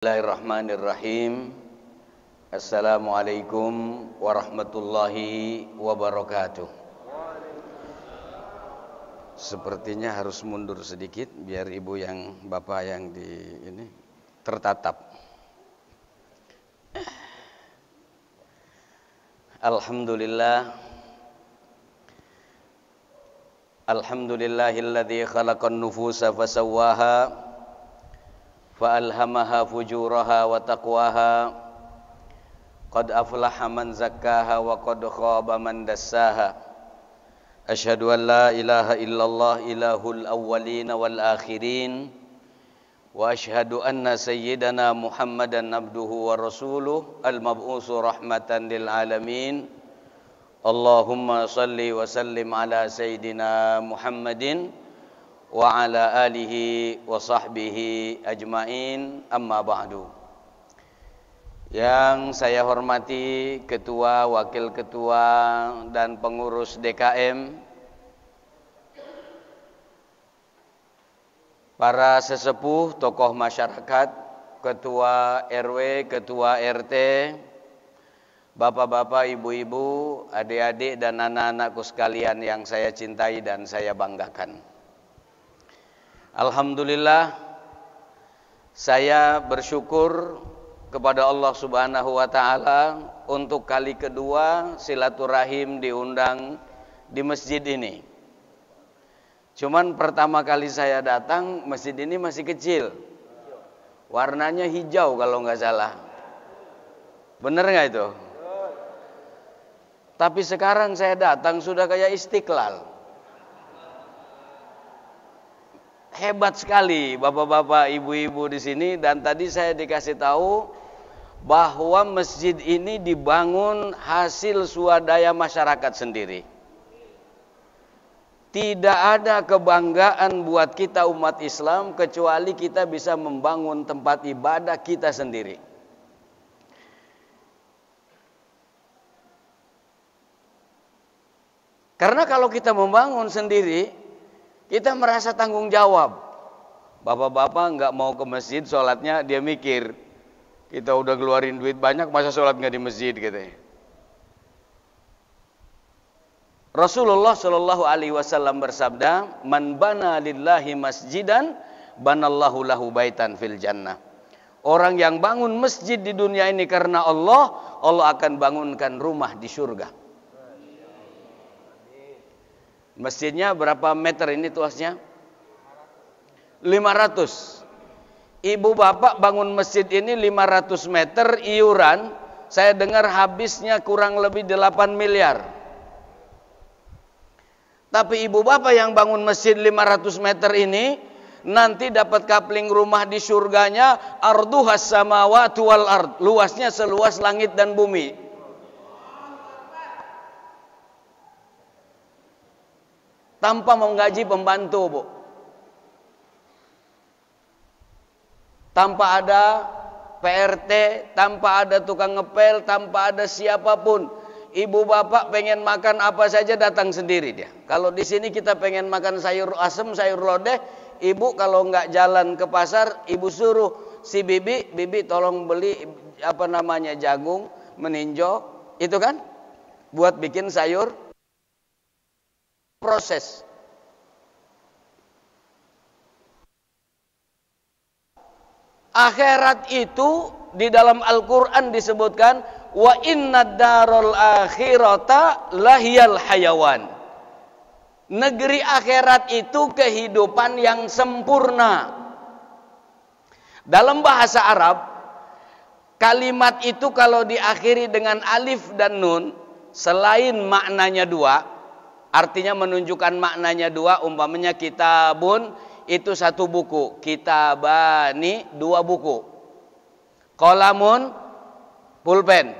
Bismillahirrahmanirrahim. Assalamualaikum warahmatullahi wabarakatuh. Sepertinya harus mundur sedikit biar ibu yang bapak yang di ini tertatap. Alhamdulillahilladzi khalaqan nufusa fasawwaha فألهمها فجورها وتقواها قد أفلح من زكاها وقد خاب من دساها أشهد أن لا إله إلا الله إله الأولين والآخرين وأشهد أن سيدنا محمدا عبده ورسوله المبعوث رحمة للعالمين اللهم صل وسلم على سيدنا محمد wa ala alihi wa sahbihi ajmain, amma ba'du. Yang saya hormati ketua, wakil ketua dan pengurus DKM, para sesepuh, tokoh masyarakat, ketua RW, ketua RT, bapak-bapak, ibu-ibu, adik-adik dan anak-anakku sekalian yang saya cintai dan saya banggakan. Alhamdulillah, saya bersyukur kepada Allah Subhanahu wa Ta'ala untuk kali kedua silaturahim diundang di masjid ini. Cuman pertama kali saya datang, masjid ini masih kecil, warnanya hijau kalau nggak salah. Bener nggak itu? Tapi sekarang saya datang sudah kayak Istiqlal. Hebat sekali bapak-bapak, ibu-ibu di sini. Dan tadi saya dikasih tahu bahwa masjid ini dibangun hasil swadaya masyarakat sendiri. Tidak ada kebanggaan buat kita umat Islam kecuali kita bisa membangun tempat ibadah kita sendiri. Karena kalau kita membangun sendiri, kita merasa tanggung jawab. Bapak-bapak nggak mau ke masjid, sholatnya dia mikir, kita udah keluarin duit banyak, masa sholat nggak di masjid gitu. Rasulullah Shallallahu Alaihi Wasallam bersabda, "Man bana lillahi masjidan, banallahu lahu baitan fil jannah." Orang yang bangun masjid di dunia ini karena Allah, Allah akan bangunkan rumah di surga. Masjidnya berapa meter ini tuasnya? 500. Ibu bapak bangun masjid ini 500 meter iuran, saya dengar habisnya kurang lebih 8 miliar. Tapi ibu bapak yang bangun masjid 500 meter ini nanti dapat kapling rumah di surganya, arduhas samawati wal ard, luasnya seluas langit dan bumi. Tanpa menggaji pembantu, Bu. Tanpa ada PRT, tanpa ada tukang ngepel, tanpa ada siapapun. Ibu bapak pengen makan apa saja datang sendiri dia. Kalau di sini kita pengen makan sayur asem, sayur lodeh, ibu kalau nggak jalan ke pasar, ibu suruh si bibi tolong beli jagung, meninjau, itu kan? Buat bikin sayur proses. Akhirat itu di dalam Al-Quran disebutkan, wa inna darul akhirata lahiyal hayawan. Negeri akhirat itu kehidupan yang sempurna. Dalam bahasa Arab, kalimat itu kalau diakhiri dengan alif dan nun, selain maknanya dua, artinya menunjukkan maknanya dua, umpamanya kitabun itu satu buku, kitabani dua buku, qalamun pulpen,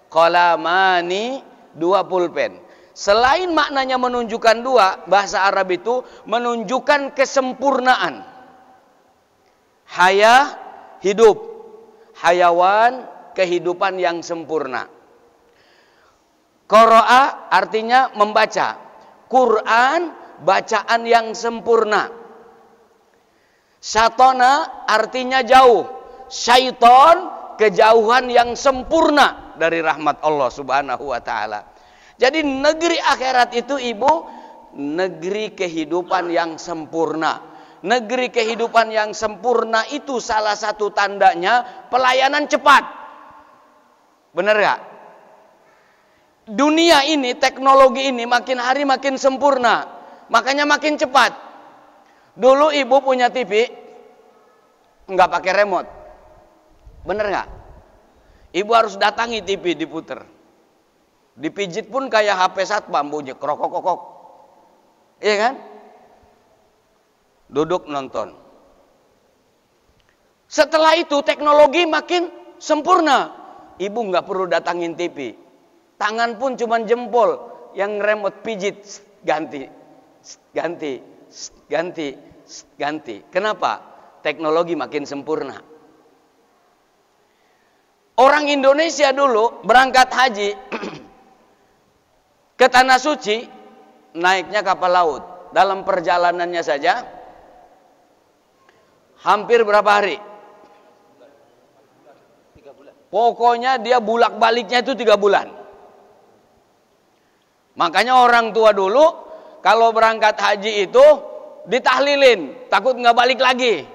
qalamani dua pulpen. Selain maknanya menunjukkan dua, bahasa Arab itu menunjukkan kesempurnaan. Hayah hidup, hayawan kehidupan yang sempurna. Qara'a artinya membaca. Quran bacaan yang sempurna. Syatona artinya jauh. syaitan, kejauhan yang sempurna dari rahmat Allah Subhanahu wa taala. Jadi negeri akhirat itu Ibu, negeri kehidupan yang sempurna. Negeri kehidupan yang sempurna itu salah satu tandanya pelayanan cepat. Benar gak? Dunia ini, teknologi ini makin hari makin sempurna, makanya makin cepat. Dulu Ibu punya TV nggak pakai remote, bener nggak? Ibu harus datangi TV diputer, dipijit pun kayak HP satpam bunyi krokok-krokok, iya kan? Duduk nonton. Setelah itu teknologi makin sempurna, Ibu nggak perlu datangin TV, tangan pun cuman jempol yang remote pijit, ganti, ganti, ganti, ganti. Kenapa? Teknologi makin sempurna. Orang Indonesia dulu berangkat haji ke Tanah Suci, naiknya kapal laut. Dalam perjalanannya saja hampir berapa hari? 3 bulan. Pokoknya dia bulak-baliknya itu 3 bulan. Makanya orang tua dulu kalau berangkat haji itu ditahlilin, takut nggak balik lagi.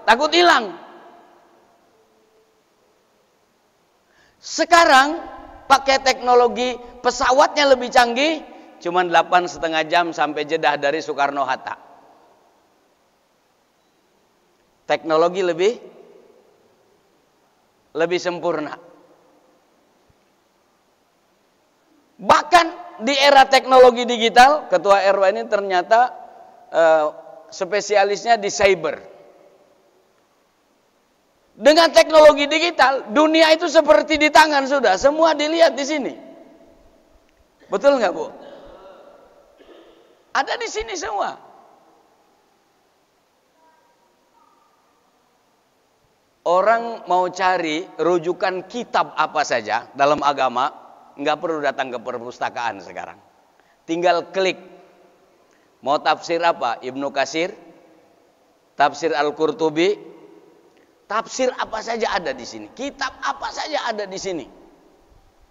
Takut hilang. Sekarang pakai teknologi pesawatnya lebih canggih, cuman 8,5 jam sampai Jeddah dari Soekarno-Hatta. Teknologi lebih sempurna. Bahkan di era teknologi digital, Ketua RW ini ternyata spesialisnya di cyber. Dengan teknologi digital, dunia itu seperti di tangan sudah, semua dilihat di sini. Betul nggak, Bu? Ada di sini semua. Orang mau cari rujukan kitab apa saja dalam agama, nggak perlu datang ke perpustakaan sekarang. Tinggal klik. Mau tafsir apa? Ibnu Katsir, tafsir Al-Qurtubi, tafsir apa saja ada di sini. Kitab apa saja ada di sini.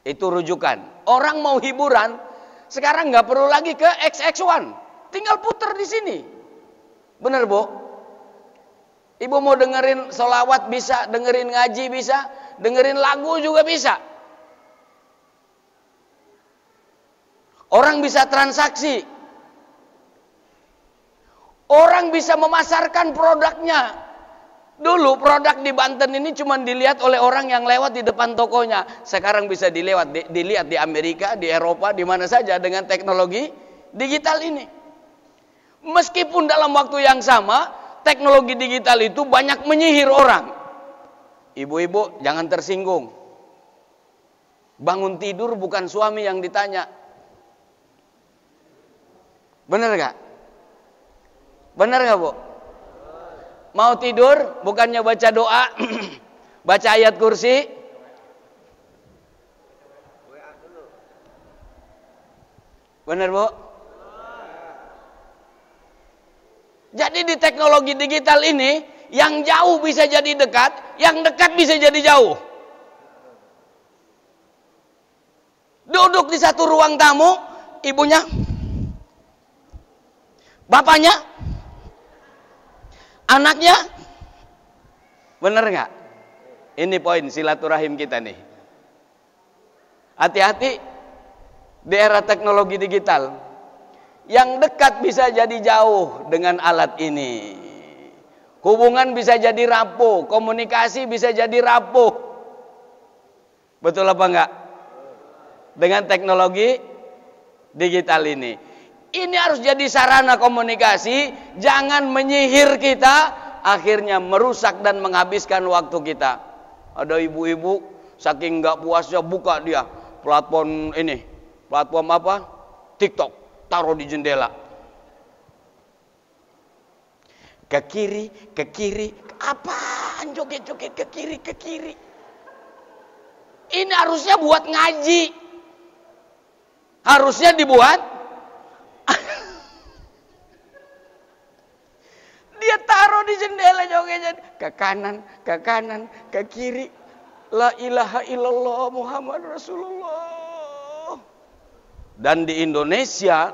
Itu rujukan. Orang mau hiburan, sekarang nggak perlu lagi ke XX1. Tinggal puter di sini. Bener, Bu? Ibu mau dengerin sholawat bisa, dengerin ngaji bisa, dengerin lagu juga bisa. Orang bisa transaksi. Orang bisa memasarkan produknya. Dulu produk di Banten ini cuma dilihat oleh orang yang lewat di depan tokonya. Sekarang bisa dilihat di Amerika, di Eropa, di mana saja dengan teknologi digital ini. Meskipun dalam waktu yang sama, teknologi digital itu banyak menyihir orang. Ibu-ibu jangan tersinggung. Bangun tidur bukan suami yang ditanya. Bener gak? Bener gak, Bu? Mau tidur, bukannya baca doa, baca ayat kursi. Benar, Bu? Jadi di teknologi digital ini, yang jauh bisa jadi dekat, yang dekat bisa jadi jauh. Duduk di satu ruang tamu, ibunya, bapaknya, anaknya. Bener nggak? Ini poin silaturahim kita nih. Hati-hati di era teknologi digital. Yang dekat bisa jadi jauh dengan alat ini. Hubungan bisa jadi rapuh, komunikasi bisa jadi rapuh. Betul apa enggak? Dengan teknologi digital ini. Ini harus jadi sarana komunikasi, jangan menyihir kita, akhirnya merusak dan menghabiskan waktu kita. Ada ibu-ibu saking nggak puasnya buka dia platform ini, platform apa? TikTok, taruh di jendela. Ke kiri, apaan joget-joget ke kiri. Ini harusnya buat ngaji, harusnya dibuat dia taruh di jendela jogetnya. Ke kanan, ke kiri. La ilaha illallah Muhammad Rasulullah. Dan di Indonesia,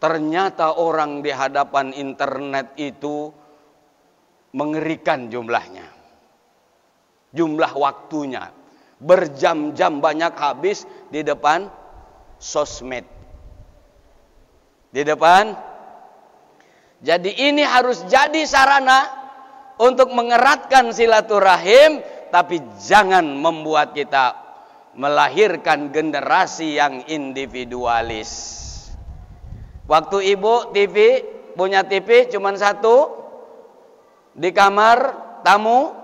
ternyata orang di hadapan internet itu mengerikan jumlahnya. Jumlah waktunya. Berjam-jam banyak habis di depan sosmed. Di depan. Jadi ini harus jadi sarana untuk mengeratkan silaturahim, tapi jangan membuat kita melahirkan generasi yang individualis. Waktu ibu punya TV cuma satu di kamar tamu,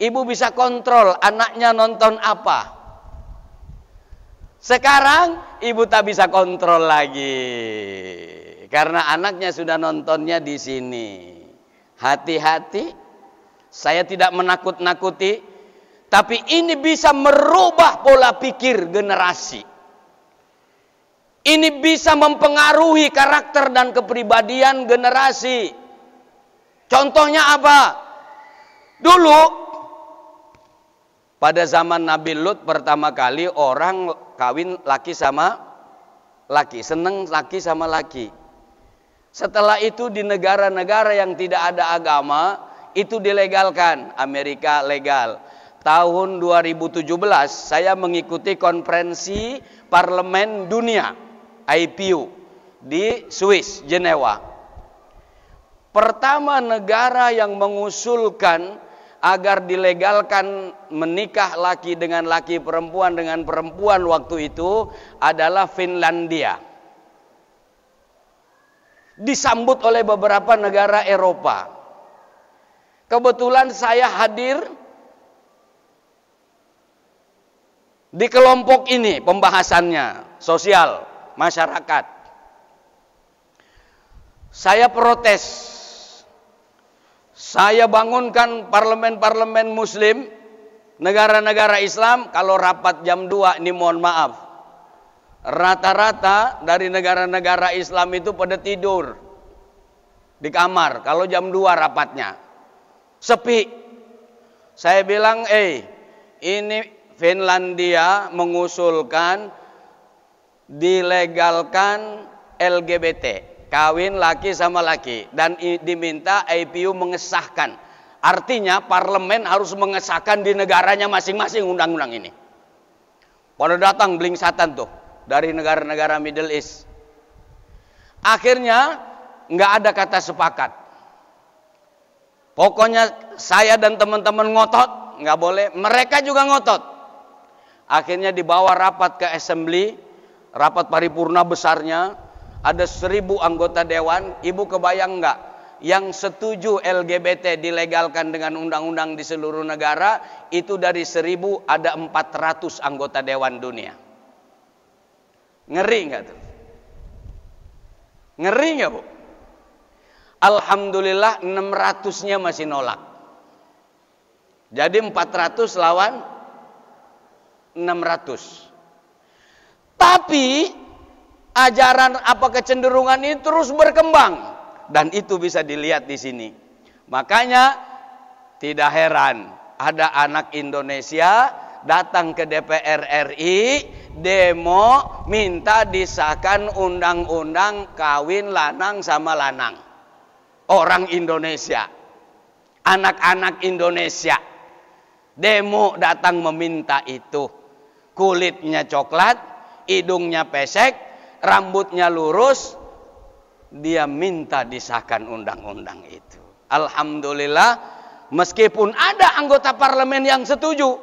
ibu bisa kontrol anaknya nonton apa. Sekarang ibu tak bisa kontrol lagi karena anaknya sudah nontonnya di sini. Hati-hati, saya tidak menakut-nakuti, tapi ini bisa merubah pola pikir generasi. Ini bisa mempengaruhi karakter dan kepribadian generasi. Contohnya apa? Dulu pada zaman Nabi Lut pertama kali orang kawin laki sama laki, seneng laki sama laki. Setelah itu di negara-negara yang tidak ada agama itu dilegalkan. Amerika legal. Tahun 2017 saya mengikuti konferensi Parlemen Dunia IPU di Swiss, Jenewa. Pertama negara yang mengusulkan agar dilegalkan menikah laki dengan laki, perempuan dengan perempuan waktu itu adalah Finlandia. Disambut oleh beberapa negara Eropa. Kebetulan saya hadir di kelompok ini pembahasannya, sosial, masyarakat. Saya protes. Saya bangunkan parlemen-parlemen muslim, negara-negara Islam, kalau rapat jam 2, ini mohon maaf. Rata-rata dari negara-negara Islam itu pada tidur di kamar kalau jam 2 rapatnya. Sepi. Saya bilang, ini Finlandia mengusulkan dilegalkan LGBT, kawin laki sama laki, dan diminta IPU mengesahkan. Artinya parlemen harus mengesahkan di negaranya masing-masing undang-undang ini. Pada datang blingsatan tuh dari negara-negara Middle East. Akhirnya nggak ada kata sepakat. Pokoknya saya dan teman-teman ngotot, nggak boleh. Mereka juga ngotot. Akhirnya dibawa rapat ke assembly, rapat paripurna besarnya, ada 1000 anggota dewan. Ibu kebayang nggak? Yang setuju LGBT dilegalkan dengan undang-undang di seluruh negara, itu dari 1000 ada 400 anggota dewan dunia. Ngeri nggak tuh? Ngeri nggak, Bu? Alhamdulillah 600-nya masih nolak. Jadi 400 lawan 600. Tapi ajaran apa kecenderungan ini terus berkembang, dan itu bisa dilihat di sini. Makanya tidak heran ada anak Indonesia datang ke DPR RI demo minta disahkan undang-undang kawin lanang sama lanang. Orang Indonesia, anak-anak Indonesia demo datang meminta itu. Kulitnya coklat, hidungnya pesek, rambutnya lurus, dia minta disahkan undang-undang itu. Alhamdulillah, meskipun ada anggota parlemen yang setuju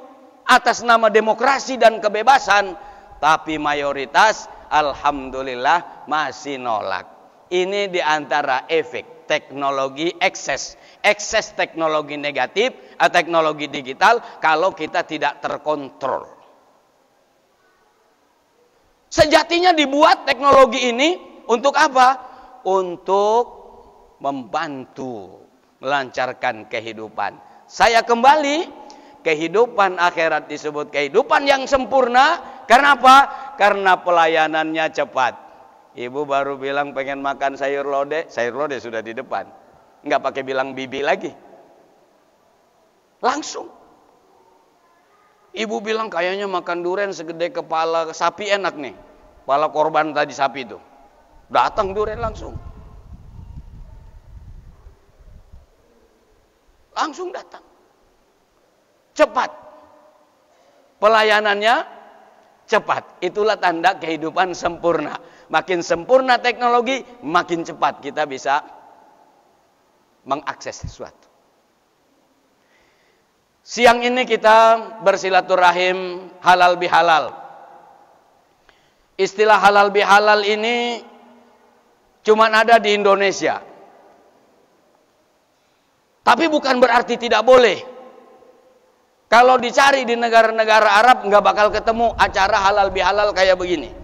atas nama demokrasi dan kebebasan, tapi mayoritas alhamdulillah masih nolak. Ini diantara efek teknologi ekses teknologi negatif, teknologi digital kalau kita tidak terkontrol. Sejatinya dibuat teknologi ini untuk apa? Untuk membantu melancarkan kehidupan. Saya kembali, kehidupan akhirat disebut kehidupan yang sempurna. Kenapa? Karena pelayanannya cepat. Ibu baru bilang pengen makan sayur lodeh sudah di depan. nggak pakai bilang bibi lagi. Langsung. Ibu bilang kayaknya makan durian segede kepala sapi enak nih. Kepala korban tadi sapi itu. Datang durian langsung. Langsung datang. Cepat. Pelayanannya cepat. Itulah tanda kehidupan sempurna. Makin sempurna teknologi, makin cepat kita bisa mengakses sesuatu. Siang ini kita bersilaturahim halal bihalal. Istilah halal bihalal ini cuma ada di Indonesia. Tapi bukan berarti tidak boleh. Kalau dicari di negara-negara Arab nggak bakal ketemu acara halal bihalal kayak begini.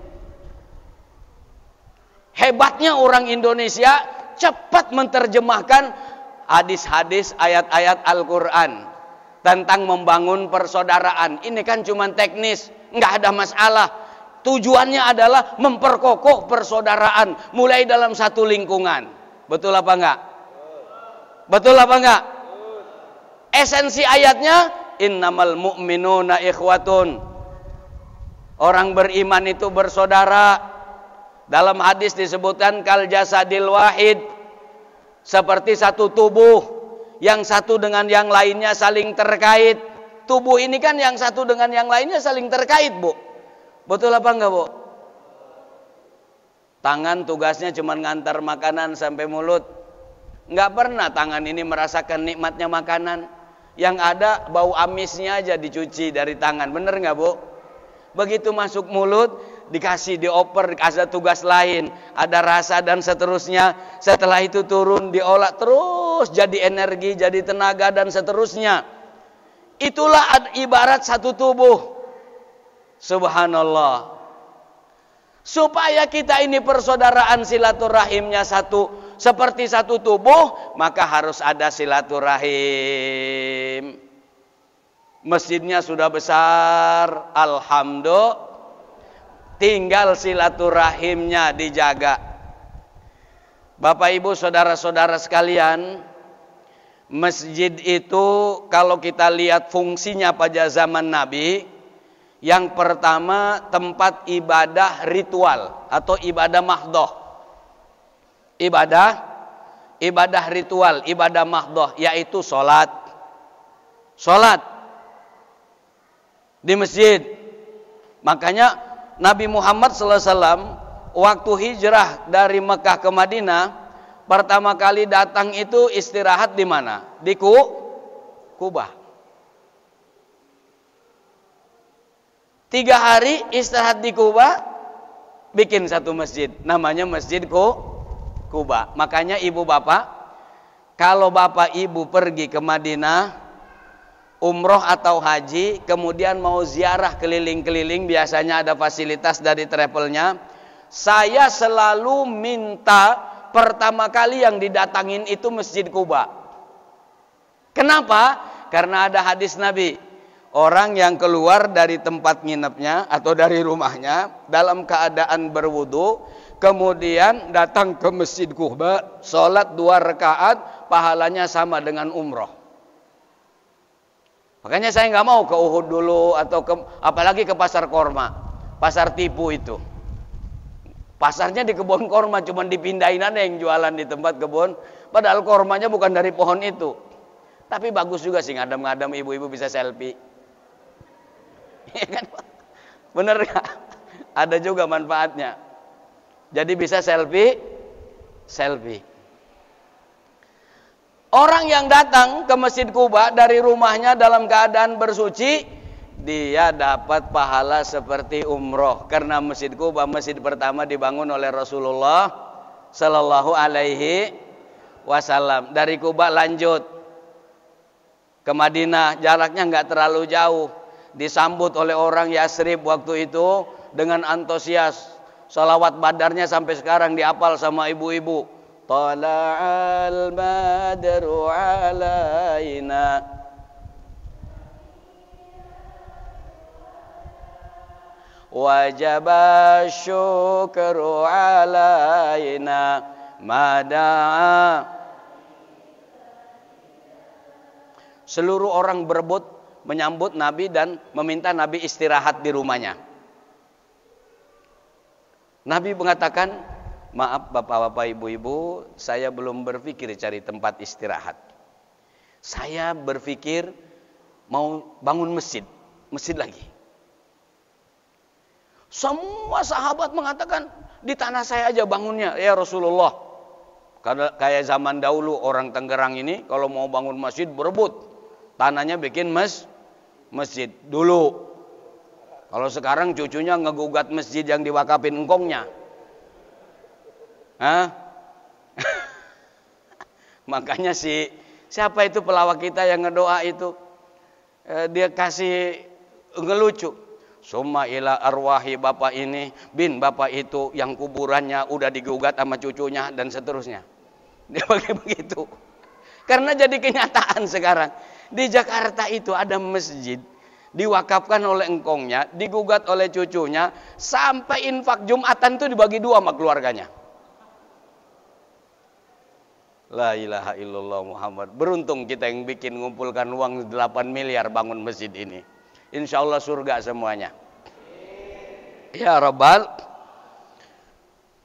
Hebatnya orang Indonesia cepat menerjemahkan hadis-hadis ayat-ayat Al-Quran tentang membangun persaudaraan. Ini kan cuma teknis, nggak ada masalah. Tujuannya adalah memperkokoh persaudaraan mulai dalam satu lingkungan. Betul apa enggak? Betul apa enggak? Esensi ayatnya innamal mu'minuna ikhwatun. Orang beriman itu bersaudara. Dalam hadis disebutkan kal jasadil wahid, seperti satu tubuh yang satu dengan yang lainnya saling terkait. Tubuh ini kan yang satu dengan yang lainnya saling terkait, Bu. Betul apa enggak, Bu? Tangan tugasnya cuma ngantar makanan sampai mulut. Enggak pernah tangan ini merasakan nikmatnya makanan. Yang ada bau amisnya aja dicuci dari tangan. Bener enggak, Bu? Begitu masuk mulut, dikasih dioper, ada tugas lain, ada rasa dan seterusnya. Setelah itu turun, diolah terus jadi energi, jadi tenaga dan seterusnya. Itulah ibarat satu tubuh. Subhanallah. Supaya kita ini persaudaraan silaturahimnya satu, seperti satu tubuh, maka harus ada silaturahim. Masjidnya sudah besar, alhamdulillah. Tinggal silaturahimnya dijaga. Bapak Ibu saudara-saudara sekalian, masjid itu kalau kita lihat fungsinya pada zaman Nabi, yang pertama tempat ibadah ritual atau ibadah mahdoh. Ibadah ritual, ibadah mahdoh, yaitu sholat di masjid. Makanya Nabi Muhammad SAW waktu hijrah dari Mekah ke Madinah, pertama kali datang itu istirahat di mana? Di Kubah. 3 hari istirahat di Kubah, bikin satu masjid, namanya Masjid Kubah. Makanya ibu bapak, kalau bapak ibu pergi ke Madinah umroh atau haji, kemudian mau ziarah keliling-keliling, biasanya ada fasilitas dari travelnya. Saya selalu minta pertama kali yang didatangin itu Masjid Kuba. Kenapa? Karena ada hadis Nabi, orang yang keluar dari tempat nginepnya atau dari rumahnya dalam keadaan berwudu, kemudian datang ke Masjid Kuba, sholat 2 rakaat, pahalanya sama dengan umroh. Makanya saya nggak mau ke Uhud dulu atau apalagi ke pasar korma, pasar tipu itu. Pasarnya di kebun korma, cuma dipindahin aja yang jualan di tempat kebun. Padahal kormanya bukan dari pohon itu. Tapi bagus juga sih ngadem-ngadem, ibu-ibu bisa selfie. Ya kan? Bener nggak? Ada juga manfaatnya. Jadi bisa selfie. Orang yang datang ke Masjid Kuba dari rumahnya dalam keadaan bersuci, dia dapat pahala seperti umroh. Karena Masjid Kuba, masjid pertama dibangun oleh Rasulullah Sallallahu Alaihi Wasallam. Dari Kuba lanjut ke Madinah, jaraknya nggak terlalu jauh. Disambut oleh orang Yasrib waktu itu dengan antusias. Salawat badarnya sampai sekarang dihafal sama ibu-ibu. Tala'al badru alaina wajaba syukru alaina mada'a seluruh orang berebut menyambut Nabi dan meminta Nabi istirahat di rumahnya. Nabi mengatakan, maaf bapak-bapak, ibu-ibu, saya belum berpikir cari tempat istirahat. Saya berpikir mau bangun masjid lagi. Semua sahabat mengatakan, di tanah saya aja bangunnya, ya Rasulullah. Kayak zaman dahulu orang Tangerang ini kalau mau bangun masjid berebut. Tanahnya bikin masjid dulu. Kalau sekarang cucunya ngegugat masjid yang diwakafin engkongnya. Hah? Makanya siapa itu pelawak kita yang ngedoa itu? Dia kasih ngelucu. Summa ila arwahi bapak ini, bin bapak itu yang kuburannya udah digugat sama cucunya dan seterusnya. Dia pakai begitu. Karena jadi kenyataan sekarang. Di Jakarta itu ada masjid diwakafkan oleh engkongnya, digugat oleh cucunya, sampai infak Jumatan itu dibagi dua sama keluarganya. La ilaha illallah Muhammad. Beruntung kita yang bikin ngumpulkan uang 8 miliar bangun masjid ini. Insya Allah surga semuanya. Ya Rabbal.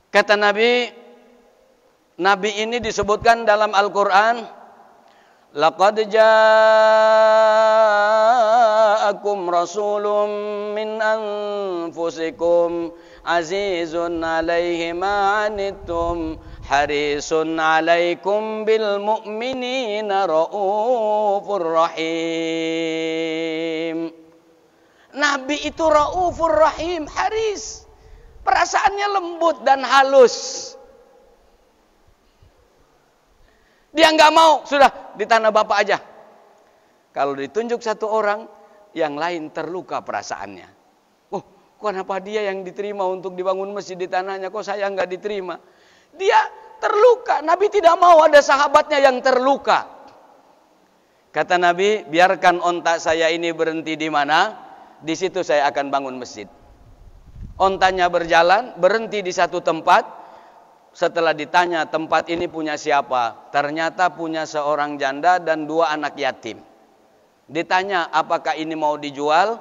Kata Nabi ini disebutkan dalam Al-Quran, laqad ja'akum rasulun min anfusikum azizun alaihi ma anittum harisun alaikum bil mu'minina raufur rahim. Nabi itu raufur rahim, haris. Perasaannya lembut dan halus. Dia nggak mau, sudah di tanah bapak aja. Kalau ditunjuk satu orang, yang lain terluka perasaannya. Oh, kenapa dia yang diterima untuk dibangun masjid di tanahnya, kok saya nggak diterima? Dia terluka. Nabi tidak mau ada sahabatnya yang terluka. Kata Nabi, biarkan onta saya ini berhenti di mana, di situ saya akan bangun masjid. Ontanya berjalan, berhenti di satu tempat. Setelah ditanya tempat ini punya siapa, ternyata punya seorang janda dan 2 anak yatim. Ditanya apakah ini mau dijual,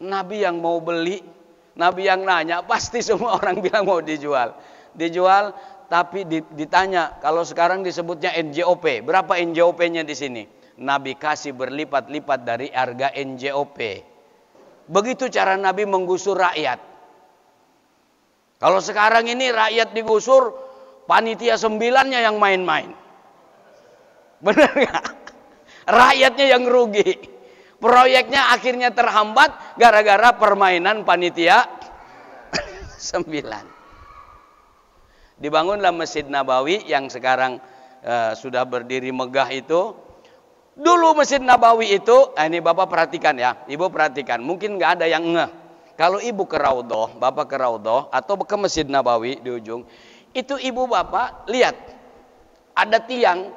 Nabi yang mau beli, Nabi yang nanya, pasti semua orang bilang mau dijual. Dijual, tapi ditanya, kalau sekarang disebutnya NJOP, berapa NJOP-nya di sini? Nabi kasih berlipat-lipat dari harga NJOP. Begitu cara Nabi menggusur rakyat. Kalau sekarang ini rakyat digusur, panitia 9-nya yang main-main. Benar nggak? Rakyatnya yang rugi. Proyeknya akhirnya terhambat gara-gara permainan panitia 9. Dibangunlah Masjid Nabawi yang sekarang sudah berdiri megah itu. Dulu Masjid Nabawi itu, ini Bapak perhatikan ya, Ibu perhatikan, mungkin nggak ada yang ngeh. Kalau ibu ke Raudhah, bapak ke Raudhah atau ke Masjid Nabawi di ujung, itu ibu bapak lihat ada tiang,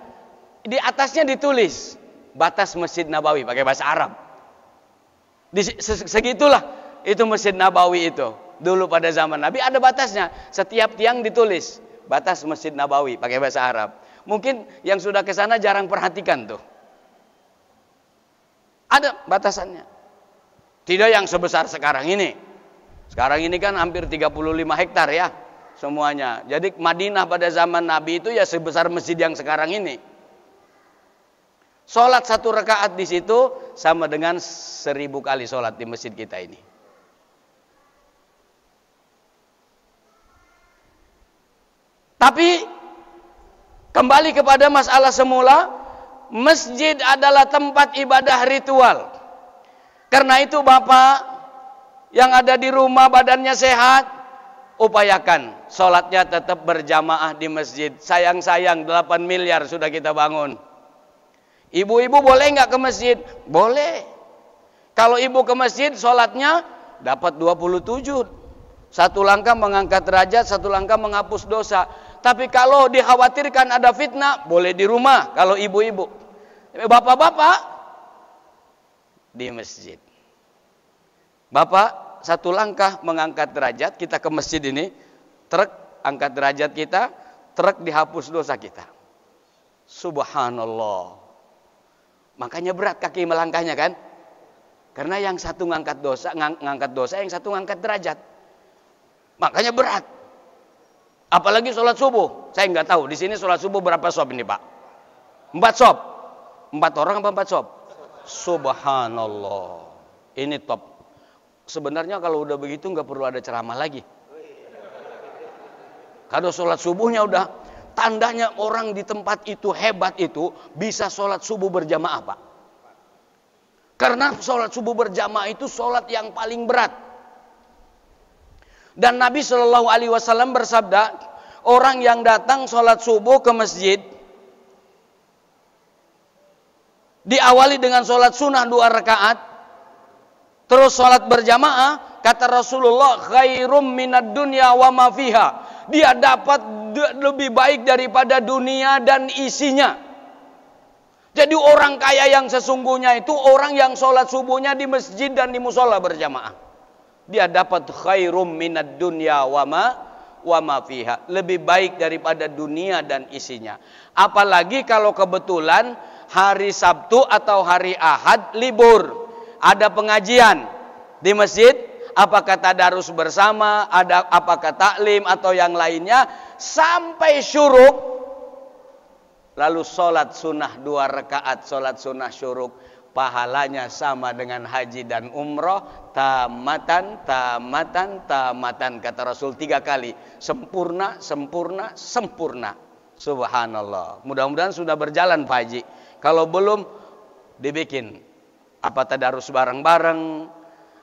di atasnya ditulis batas Masjid Nabawi pakai bahasa Arab. Segitulah itu Masjid Nabawi itu. Dulu pada zaman Nabi ada batasnya. Setiap tiang ditulis batas Masjid Nabawi pakai bahasa Arab. Mungkin yang sudah ke sana jarang perhatikan tuh. Ada batasannya. Tidak yang sebesar sekarang ini. Sekarang ini kan hampir 35 hektar ya semuanya. Jadi Madinah pada zaman Nabi itu ya sebesar masjid yang sekarang ini. Sholat 1 rakaat di situ sama dengan 1000 kali sholat di masjid kita ini. Tapi kembali kepada masalah semula, masjid adalah tempat ibadah ritual. Karena itu Bapak yang ada di rumah badannya sehat, upayakan sholatnya tetap berjamaah di masjid. Sayang-sayang 8 miliar sudah kita bangun. Ibu-ibu boleh nggak ke masjid? Boleh. Kalau ibu ke masjid sholatnya dapat 27. 1 langkah mengangkat derajat, 1 langkah menghapus dosa. Tapi kalau dikhawatirkan ada fitnah, boleh di rumah kalau ibu-ibu. Bapak-bapak di masjid. Bapak 1 langkah mengangkat derajat, kita ke masjid ini, truk angkat derajat kita, truk dihapus dosa kita. Subhanallah. Makanya berat kaki melangkahnya kan? Karena yang satu ngangkat dosa, yang satu ngangkat derajat. Makanya berat. Apalagi sholat subuh. Saya nggak tahu di sini sholat subuh berapa sop ini Pak? 4 sop. 4 orang apa 4 sop? Subhanallah. Ini top. Sebenarnya kalau udah begitu nggak perlu ada ceramah lagi. Kalau sholat subuhnya udah tandanya orang di tempat itu hebat itu bisa sholat subuh berjamaah Pak. Karena sholat subuh berjamaah itu sholat yang paling berat. Dan Nabi Shallallahu Alaihi Wasallam bersabda, orang yang datang sholat subuh ke masjid diawali dengan sholat sunnah 2 rakaat, terus sholat berjamaah, kata Rasulullah, khairum minad dunya wa ma fiha. Dia dapat lebih baik daripada dunia dan isinya. Jadi orang kaya yang sesungguhnya itu orang yang sholat subuhnya di masjid dan di musola berjamaah. Dia dapat khairum minad dunya wa ma fiha. Lebih baik daripada dunia dan isinya. Apalagi kalau kebetulan hari Sabtu atau hari Ahad libur. Ada pengajian di masjid. Apakah tadarus bersama, apakah taklim atau yang lainnya. Sampai syuruk. Lalu sholat sunnah 2 rakaat, sholat sunnah syuruk, pahalanya sama dengan haji dan umroh, tamatan, kata Rasul 3 kali, sempurna, sempurna, sempurna. Subhanallah. Mudah-mudahan sudah berjalan Pak Haji. Kalau belum, dibikin apa tadarus bareng-bareng,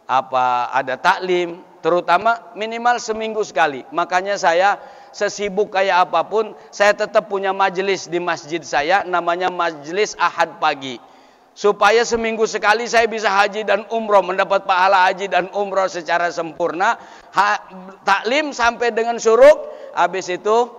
apa ada taklim, terutama minimal seminggu sekali. Makanya saya sesibuk kayak apapun, saya tetap punya majelis di masjid saya, namanya majelis Ahad pagi. Supaya seminggu sekali saya bisa haji dan umroh, mendapat pahala haji dan umroh secara sempurna. Taklim sampai dengan syuruk, habis itu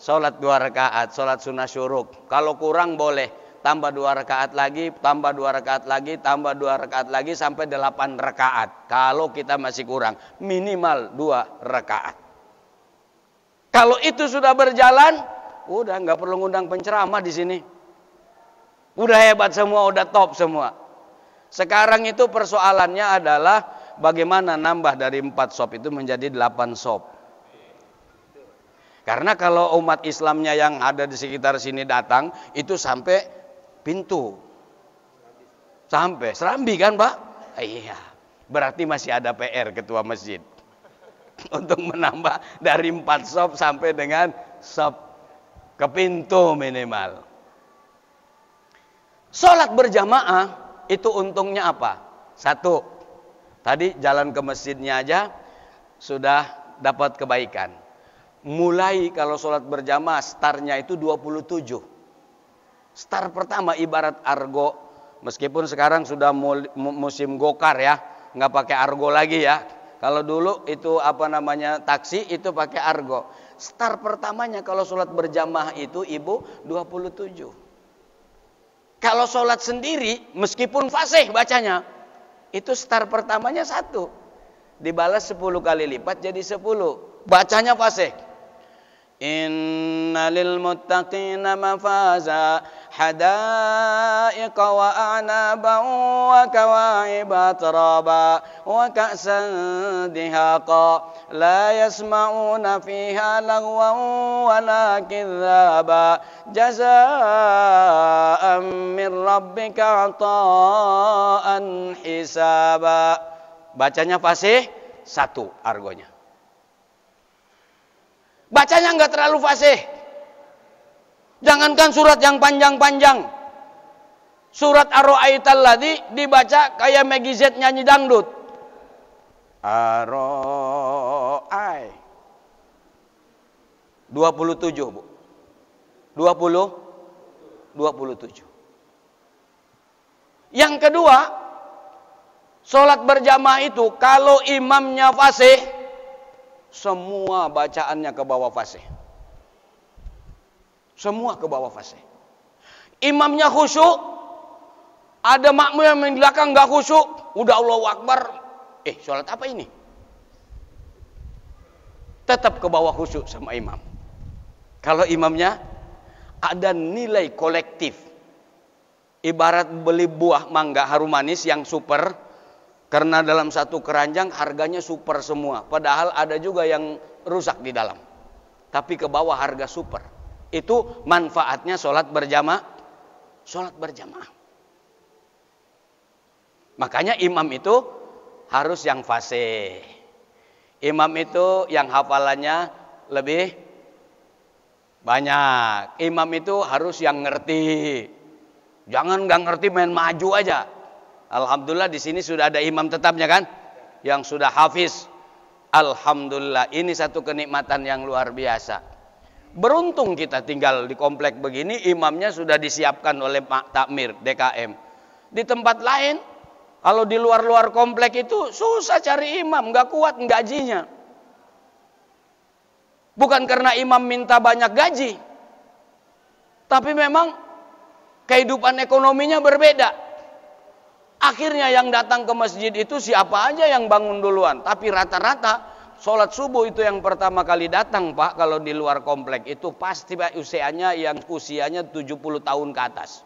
sholat 2 rakaat, sholat sunnah syuruk. Kalau kurang boleh, tambah 2 rakaat lagi, tambah 2 rakaat lagi, tambah 2 rakaat lagi, sampai 8 rakaat. Kalau kita masih kurang, minimal 2 rakaat. Kalau itu sudah berjalan, udah nggak perlu ngundang penceramah di sini. Udah hebat semua, udah top semua. Sekarang itu persoalannya adalah bagaimana nambah dari 4 sop itu menjadi 8 sop. Karena kalau umat Islamnya yang ada di sekitar sini datang, itu sampai pintu. Sampai Serambi kan Pak? Iya. Berarti masih ada PR ketua masjid. Untuk menambah dari 4 sop sampai dengan sop ke pintu minimal. Sholat berjamaah itu untungnya apa? 1, tadi jalan ke masjidnya aja sudah dapat kebaikan. Mulai kalau sholat berjamaah startnya itu 27. Start pertama ibarat argo. Meskipun sekarang sudah musim gokar ya, nggak pakai argo lagi ya. Kalau dulu itu taksi itu pakai argo. Start pertamanya kalau sholat berjamaah itu ibu 27. Kalau sholat sendiri meskipun fasih bacanya, itu start pertamanya 1. Dibalas 10 kali lipat jadi 10. Bacanya fasih. Innalil muttaqina mafaza hadaiqa wa a'naba wa kawa'iba taraba wa ka'san dihaqa la yasma'una fiha lagwan wa la kidhaba jazaa'an min rabbika 'ata'an hisaba. Bacanya fasih 1 argonya. Bacanya nggak terlalu fasih. Jangankan surat yang panjang-panjang. Surat Ar-Ra'aital Ladzi dibaca kayak Maggie Z nyanyi dangdut. Ar-Ra'ai. 27, Bu. 27. Yang kedua, sholat berjamaah itu kalau imamnya fasih, semua bacaannya ke bawah fasih. Semua ke bawah fasih. Imamnya khusyuk, ada makmum yang di belakang nggak khusyuk, udah Allahu Akbar, sholat apa ini? Tetap ke bawah khusyuk sama imam. Kalau imamnya ada nilai kolektif. Ibarat beli buah mangga harum manis yang super, karena dalam satu keranjang harganya super semua. Padahal ada juga yang rusak di dalam. Tapi ke bawah harga super. Itu manfaatnya sholat berjamaah. Sholat berjamaah. Makanya imam itu harus yang fasih. Imam itu yang hafalannya lebih banyak. Imam itu harus yang ngerti. Jangan nggak ngerti main maju aja. Alhamdulillah di sini sudah ada imam tetapnya kan, yang sudah hafiz. Alhamdulillah, ini satu kenikmatan yang luar biasa. Beruntung kita tinggal di komplek begini, imamnya sudah disiapkan oleh Pak Takmir DKM. Di tempat lain, kalau di luar-luar komplek itu susah cari imam, nggak kuat gajinya. Bukan karena imam minta banyak gaji, tapi memang kehidupan ekonominya berbeda. Akhirnya yang datang ke masjid itu siapa aja yang bangun duluan. Tapi rata-rata sholat subuh itu yang pertama kali datang, Pak. Kalau di luar komplek itu pasti Pak usianya 70 tahun ke atas.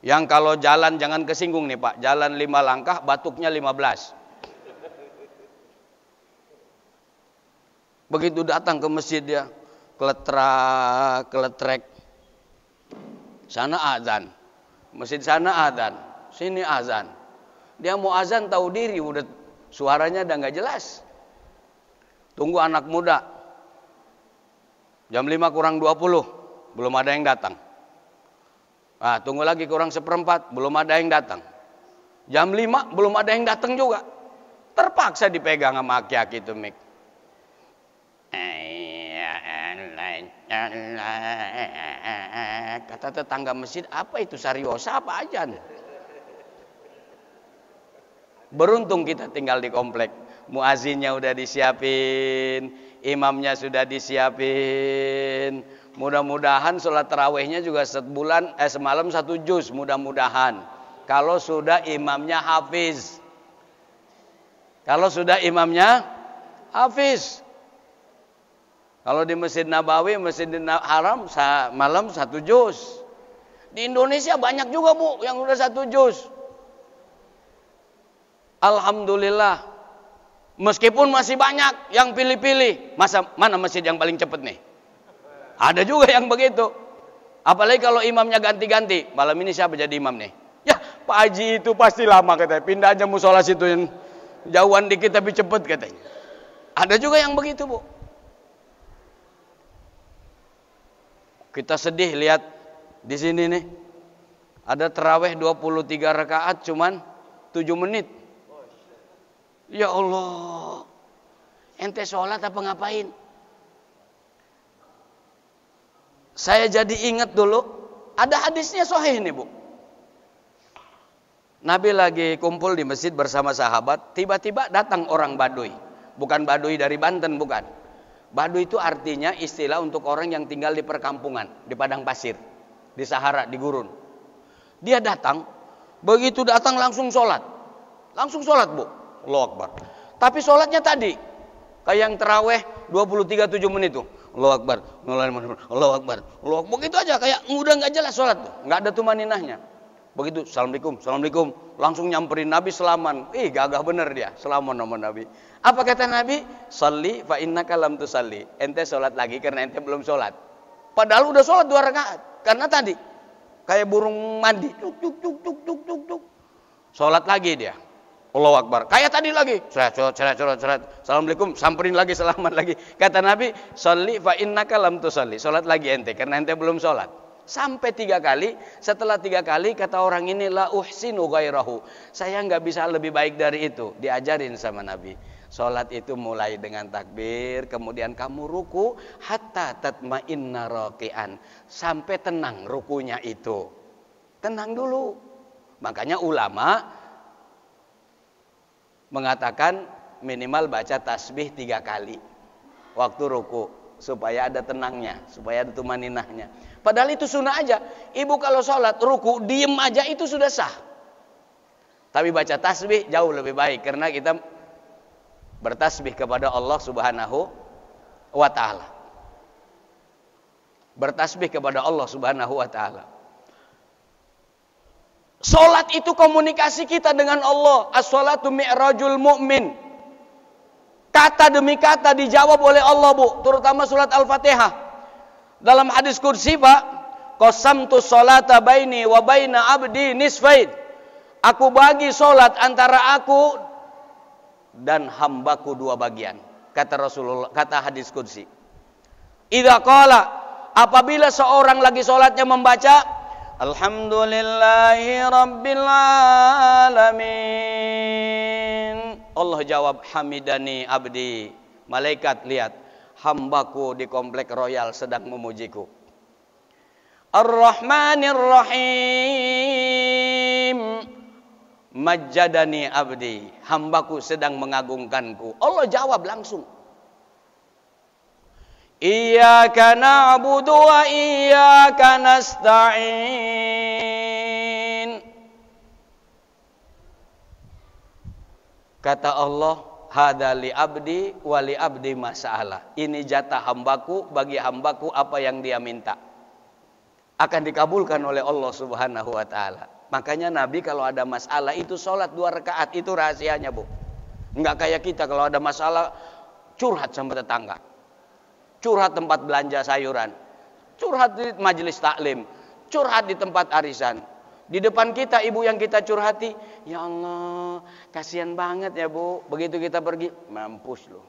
Yang kalau jalan jangan kesinggung nih Pak. Jalan 5 langkah batuknya 15. Begitu datang ke masjid dia keletrek. Sana azan, masjid sana azan, sini azan. Dia mau azan tahu diri, udah suaranya udah nggak jelas. Tunggu anak muda. Jam 5 kurang 20, belum ada yang datang. Ah, tunggu lagi kurang 1/4, belum ada yang datang. Jam 5 belum ada yang datang juga. Terpaksa dipegang sama aki-aki itu mik. Kata tetangga masjid, apa itu sariosa apa aja? Beruntung kita tinggal di komplek. Muazinnya udah disiapin, imamnya sudah disiapin. Mudah-mudahan sholat tarawihnya juga semalam 1 juz, mudah-mudahan. Kalau sudah imamnya hafiz. Kalau sudah imamnya hafiz. Kalau di Masjid Nabawi, Masjidil Haram malam 1 juz. Di Indonesia banyak juga Bu yang udah 1 juz. Alhamdulillah. Meskipun masih banyak yang pilih-pilih. Mana masjid yang paling cepat nih? Ada juga yang begitu. Apalagi kalau imamnya ganti-ganti. Malam ini siapa jadi imam nih? Ya Pak Haji itu pasti lama katanya. Pindah aja musola situ yang jauhan dikit tapi cepet katanya. Ada juga yang begitu Bu. Kita sedih lihat di sini nih. Ada tarawih 23 rakaat cuman 7 menit. Ya Allah. Ente sholat apa ngapain? Saya jadi ingat dulu. Ada hadisnya sahih nih Bu. Nabi lagi kumpul di masjid bersama sahabat. Tiba-tiba datang orang Baduy. Bukan Baduy dari Banten, bukan. Baduy itu artinya istilah untuk orang yang tinggal di perkampungan, di padang pasir, di Sahara, di gurun. Dia datang, begitu datang langsung sholat. Langsung sholat Bu, Allahu Akbar. Tapi sholatnya tadi, kayak yang terawih 23 7 menit tuh. Allahu Akbar, Allahu Akbar, Allahu Akbar. Begitu aja, kayak udah gak jelas sholat tuh, gak ada tumaninahnya. Begitu, Assalamualaikum, Assalamualaikum. Langsung nyamperin Nabi selaman. Gagah bener dia, selaman sama Nabi. Apa kata Nabi? Sholli fa innaka lam tusalli. Ente sholat lagi karena ente belum sholat. Padahal udah sholat 2 rakaat. Karena tadi kayak burung mandi. Tuk tuk tuk tuk tuk tuk tuk. Sholat lagi dia. Allahu Akbar. Kayak tadi lagi. Seret. Assalamualaikum. Samperin lagi, selamat lagi. Kata Nabi, sholli fa innaka lam tusalli. Sholat lagi ente karena ente belum sholat. Sampai 3 kali. Setelah 3 kali kata orang ini, la uhsinu ghairahu. Saya nggak bisa lebih baik dari itu. Diajarin sama Nabi. Sholat itu mulai dengan takbir, kemudian kamu ruku hatta tatma'inna raqi'an, sampai tenang rukunya itu. Tenang dulu. Makanya ulama mengatakan minimal baca tasbih 3 kali waktu ruku supaya ada tenangnya, supaya ada tumaninahnya. Padahal itu sunnah aja. Ibu kalau sholat ruku diem aja itu sudah sah. Tapi baca tasbih jauh lebih baik karena kita bertasbih kepada Allah Subhanahu wa ta'ala. Bertasbih kepada Allah Subhanahu wa ta'ala. Salat itu komunikasi kita dengan Allah. As-salatu mi'rajul mu'min. Kata demi kata dijawab oleh Allah, Bu, terutama surat Al-Fatihah. Dalam hadis qudsi, Pak, qasamtu sholata baini wa baina abdi nisfain. Aku bagi salat antara aku dan hambaku dua bagian. Kata Rasulullah, kata hadis qudsi. Idza qala, apabila seorang lagi salatnya membaca alhamdulillahi rabbil alamin, Allah jawab hamidani abdi. Malaikat lihat, hambaku di komplek royal sedang memujiku. Ar-Rahmanir Rahim, majjadani abdi, hambaku sedang mengagungkanku. Allah jawab langsung. Iyyaka na'budu wa iyyaka nasta'in. Kata Allah, hadza li abdi wa li abdi mas'alah. Ini jatah hambaku, bagi hambaku apa yang dia minta. Akan dikabulkan oleh Allah Subhanahu wa taala. Makanya Nabi kalau ada masalah itu sholat 2 rakaat, itu rahasianya, Bu. Enggak kayak kita kalau ada masalah curhat sama tetangga. Curhat tempat belanja sayuran, curhat di majelis taklim, curhat di tempat arisan. Di depan kita ibu yang kita curhati, ya Allah, kasihan banget ya Bu. Begitu kita pergi, mampus loh.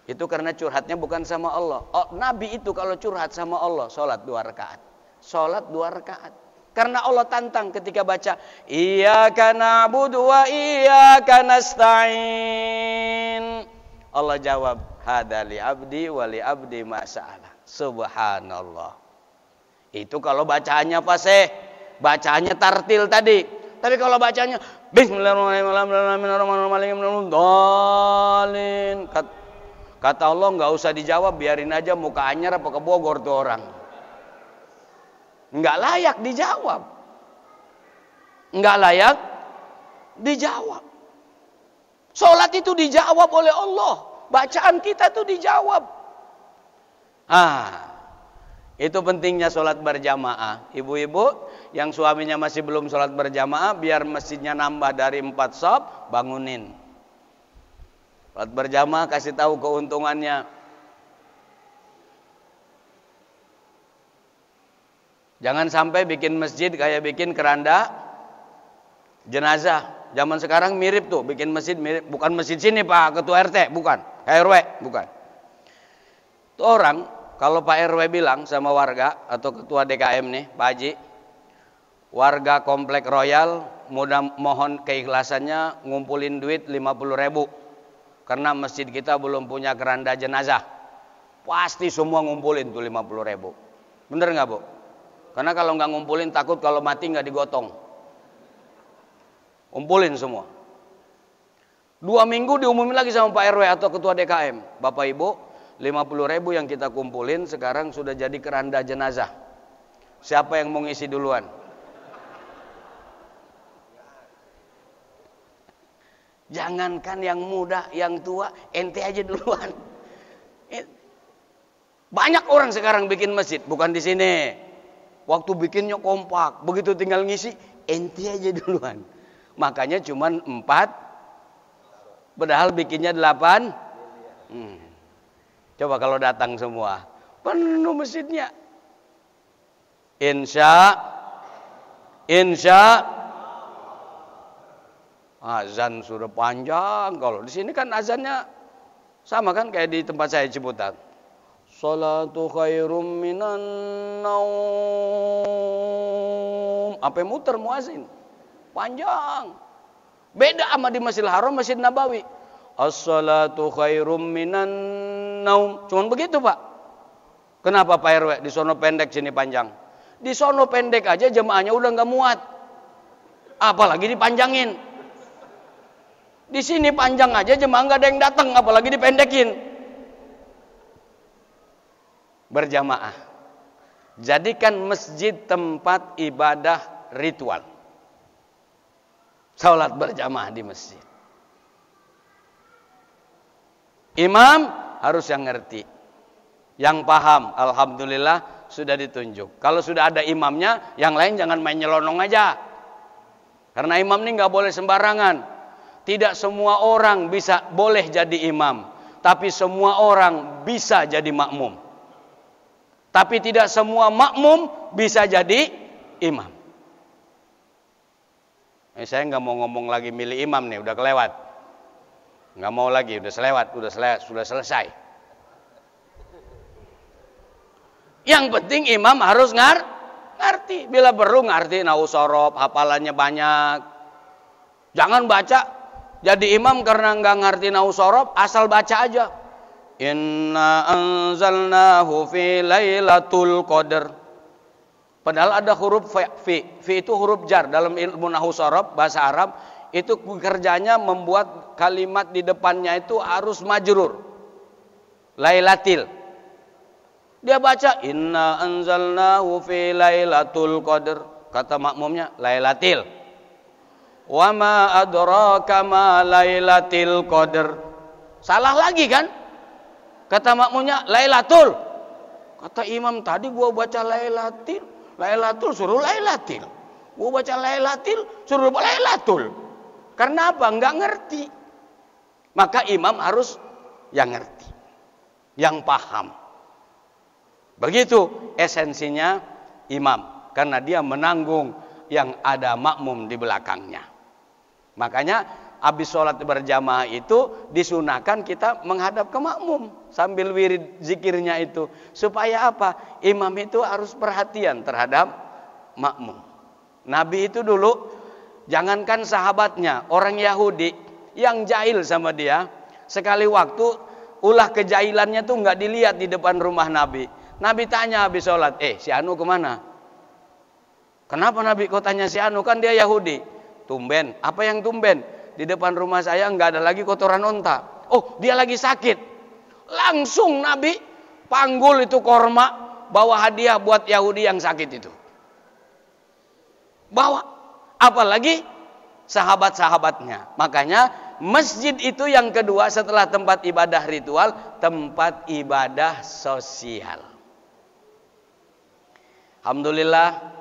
Itu karena curhatnya bukan sama Allah. Oh, Nabi itu kalau curhat sama Allah, sholat 2 rakaat. Sholat 2 rakaat. Karena Allah tantang ketika baca, Iyyaka na'budu wa iyyaka nasta'in. Allah jawab, hadza li abdi wa li abdi ma sa'ala. Subhanallah. Itu kalau bacaannya fasih, bacaannya tartil tadi. Tapi kalau bacanya bismillahirrahmanirrahim, kata Allah enggak usah dijawab, biarin aja muka anyar apa ke Bogor tuh orang. Enggak layak dijawab. Enggak layak dijawab. Salat itu dijawab oleh Allah. Bacaan kita tuh dijawab. Itu pentingnya salat berjamaah. Ibu-ibu yang suaminya masih belum salat berjamaah, biar masjidnya nambah dari 4 shaf, bangunin. Salat berjamaah, kasih tahu keuntungannya. Jangan sampai bikin masjid kayak bikin keranda jenazah. Zaman sekarang mirip tuh, bikin masjid mirip. Bukan masjid sini Pak Ketua RT, bukan. RW, bukan. Itu orang, kalau Pak RW bilang sama warga atau Ketua DKM nih, Pak Haji, warga komplek Royal, mohon keikhlasannya ngumpulin duit 50.000. Karena masjid kita belum punya keranda jenazah. Pasti semua ngumpulin tuh 50.000. Bener nggak Bu? Karena kalau nggak ngumpulin takut kalau mati nggak digotong. Kumpulin semua. 2 minggu diumumin lagi sama Pak RW atau Ketua DKM. Bapak Ibu, 50.000 yang kita kumpulin sekarang sudah jadi keranda jenazah. Siapa yang mau ngisi duluan? Jangankan yang muda, yang tua, ente aja duluan. Banyak orang sekarang bikin masjid, bukan di sini. Waktu bikinnya kompak, begitu tinggal ngisi, ente aja duluan. Makanya cuma 4, padahal bikinnya 8. Coba kalau datang semua, penuh masjidnya. Insya azan sudah panjang. Kalau di sini kan azannya sama kan kayak di tempat saya Ciputat. Salatu khairum minan naum. Apa muter muazin? Panjang. Beda sama di Masjidil Haram, Masjid Nabawi. As-salatu khairum minan naum. Cuman begitu, Pak. Kenapa Pak RW? Di sono pendek, sini panjang. Di sono pendek aja jemaahnya udah nggak muat. Apalagi dipanjangin. Di sini panjang aja jemaah nggak ada yang datang, apalagi dipendekin. Berjamaah. Jadikan masjid tempat ibadah ritual. Salat berjamaah di masjid. Imam harus yang ngerti, yang paham. Alhamdulillah sudah ditunjuk. Kalau sudah ada imamnya, yang lain jangan main nyelonong aja. Karena imam ini nggak boleh sembarangan. Tidak semua orang boleh jadi imam, tapi semua orang bisa jadi makmum. Tapi tidak semua makmum bisa jadi imam. Saya nggak mau ngomong lagi milih imam nih, udah kelewat. Nggak mau lagi, sudah selesai. Yang penting imam harus ngerti. Bila perlu ngerti nahu sorob, hafalannya banyak. Jangan baca jadi imam karena nggak ngerti nahu sorob, asal baca aja. Inna anzalnahu fi lailatul qadar. Padahal ada huruf fi. Fi itu huruf jar dalam ilmu nahu sorob bahasa Arab. Itu kerjanya membuat kalimat di depannya itu harus majrur. Lailatil. Dia baca inna anzalnahu fi lailatul qadar. Kata makmumnya lailatil. Wa ma adraka ma lailatul qadar. Salah lagi kan? Kata makmumnya lailatul. Kata imam tadi gua baca lailatil. Lailatul suruh lailatil. Gua baca lailatil suruh lailatul. Karena apa? Enggak ngerti. Maka imam harus yang ngerti. Yang paham. Begitu esensinya imam. Karena dia menanggung yang ada makmum di belakangnya. Makanya habis sholat berjamaah itu disunahkan kita menghadap ke makmum. Sambil wirid zikirnya itu. Supaya apa? Imam itu harus perhatian terhadap makmum. Nabi itu dulu, jangankan sahabatnya, orang Yahudi yang jahil sama dia. Sekali waktu ulah kejahilannya tuh nggak dilihat di depan rumah Nabi. Nabi tanya habis sholat, si Anu kemana? Kenapa Nabi kau tanya si Anu? Kan dia Yahudi. Tumben. Apa yang tumben? Di depan rumah saya nggak ada lagi kotoran onta. Oh, dia lagi sakit. Langsung Nabi panggul itu korma, bawa hadiah buat Yahudi yang sakit itu. Bawa. Apalagi sahabat-sahabatnya. Makanya masjid itu yang kedua setelah tempat ibadah ritual, tempat ibadah sosial. Alhamdulillah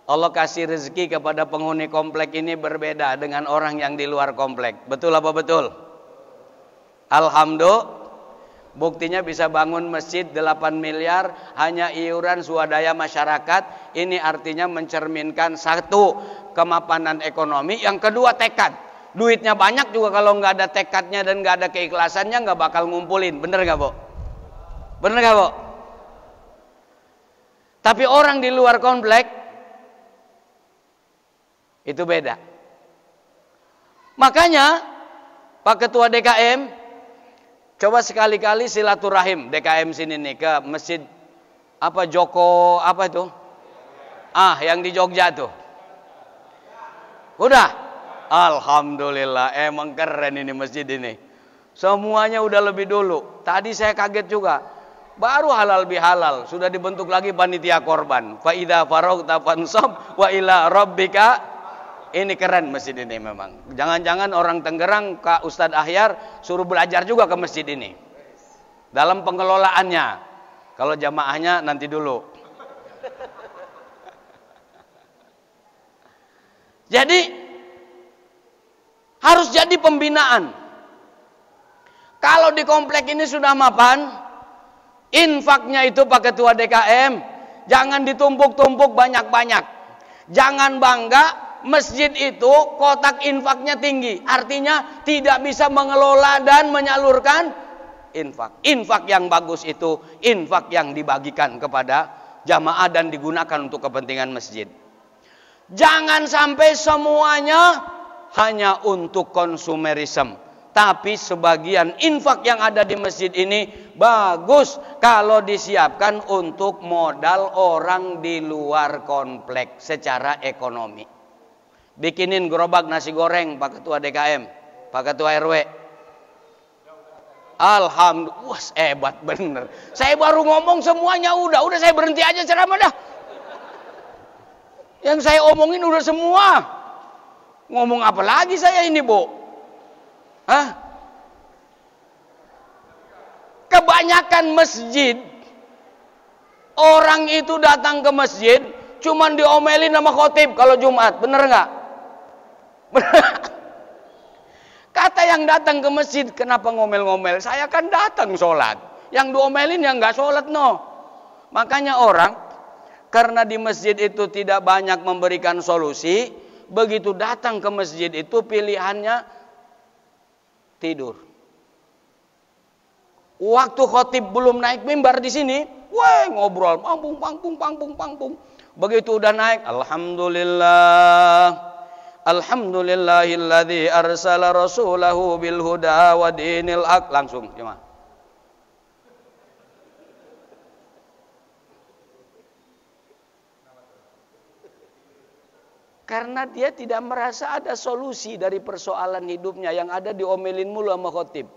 Allah kasih rezeki kepada penghuni komplek ini berbeda dengan orang yang di luar komplek. Betul apa betul? Alhamdulillah. Buktinya bisa bangun masjid 8 miliar hanya iuran swadaya masyarakat. Ini artinya mencerminkan satu, kemapanan ekonomi. Yang kedua, tekad. Duitnya banyak juga kalau nggak ada tekadnya dan nggak ada keikhlasannya nggak bakal ngumpulin. Bener nggak, Bu? Bener nggak, Bu? Tapi orang di luar komplek itu beda. Makanya Pak Ketua DKM, coba sekali-kali silaturahim DKM sini nih ke masjid apa Joko apa itu? Yang di Jogja tuh. Udah? Alhamdulillah, emang keren ini masjid ini. Semuanya udah lebih dulu. Tadi saya kaget juga. Baru halal bihalal sudah dibentuk lagi panitia korban. Fa idza faraghta fansab wa ila rabbika. Ini keren masjid ini memang. Jangan-jangan orang Tangerang Kak Ustadz Ahyar suruh belajar juga ke masjid ini. Dalam pengelolaannya. Kalau jamaahnya nanti dulu. Jadi harus jadi pembinaan. Kalau di komplek ini sudah mapan, infaknya itu Pak Ketua DKM jangan ditumpuk-tumpuk banyak-banyak. Jangan bangga masjid itu kotak infaknya tinggi. Artinya tidak bisa mengelola dan menyalurkan infak. Infak yang bagus itu infak yang dibagikan kepada jamaah dan digunakan untuk kepentingan masjid. Jangan sampai semuanya hanya untuk konsumerisme. Tapi sebagian infak yang ada di masjid ini bagus kalau disiapkan untuk modal orang di luar komplek secara ekonomi. Bikinin gerobak nasi goreng Pak Ketua DKM, Pak Ketua RW. Alhamdulillah, wah hebat bener. Saya baru ngomong semuanya udah saya berhenti aja ceramah dah. Yang saya omongin udah semua. Ngomong apa lagi saya ini, Bu? Kebanyakan masjid Orang itu datang ke masjid cuman diomelin sama khotib kalau Jumat, bener nggak? Kata yang datang ke masjid, kenapa ngomel-ngomel? Saya kan datang sholat. Yang diomelin yang nggak sholat, no. Makanya orang, karena di masjid itu tidak banyak memberikan solusi, begitu datang ke masjid itu pilihannya tidur. Waktu khotib belum naik mimbar di sini, wah ngobrol, pangpung. Begitu udah naik, alhamdulillah. Alhamdulillahilladzi arsala rasulahu bil huda wa dinil haq. Langsung gimana? Karena dia tidak merasa ada solusi dari persoalan hidupnya, yang ada diomelin mulu sama khotib.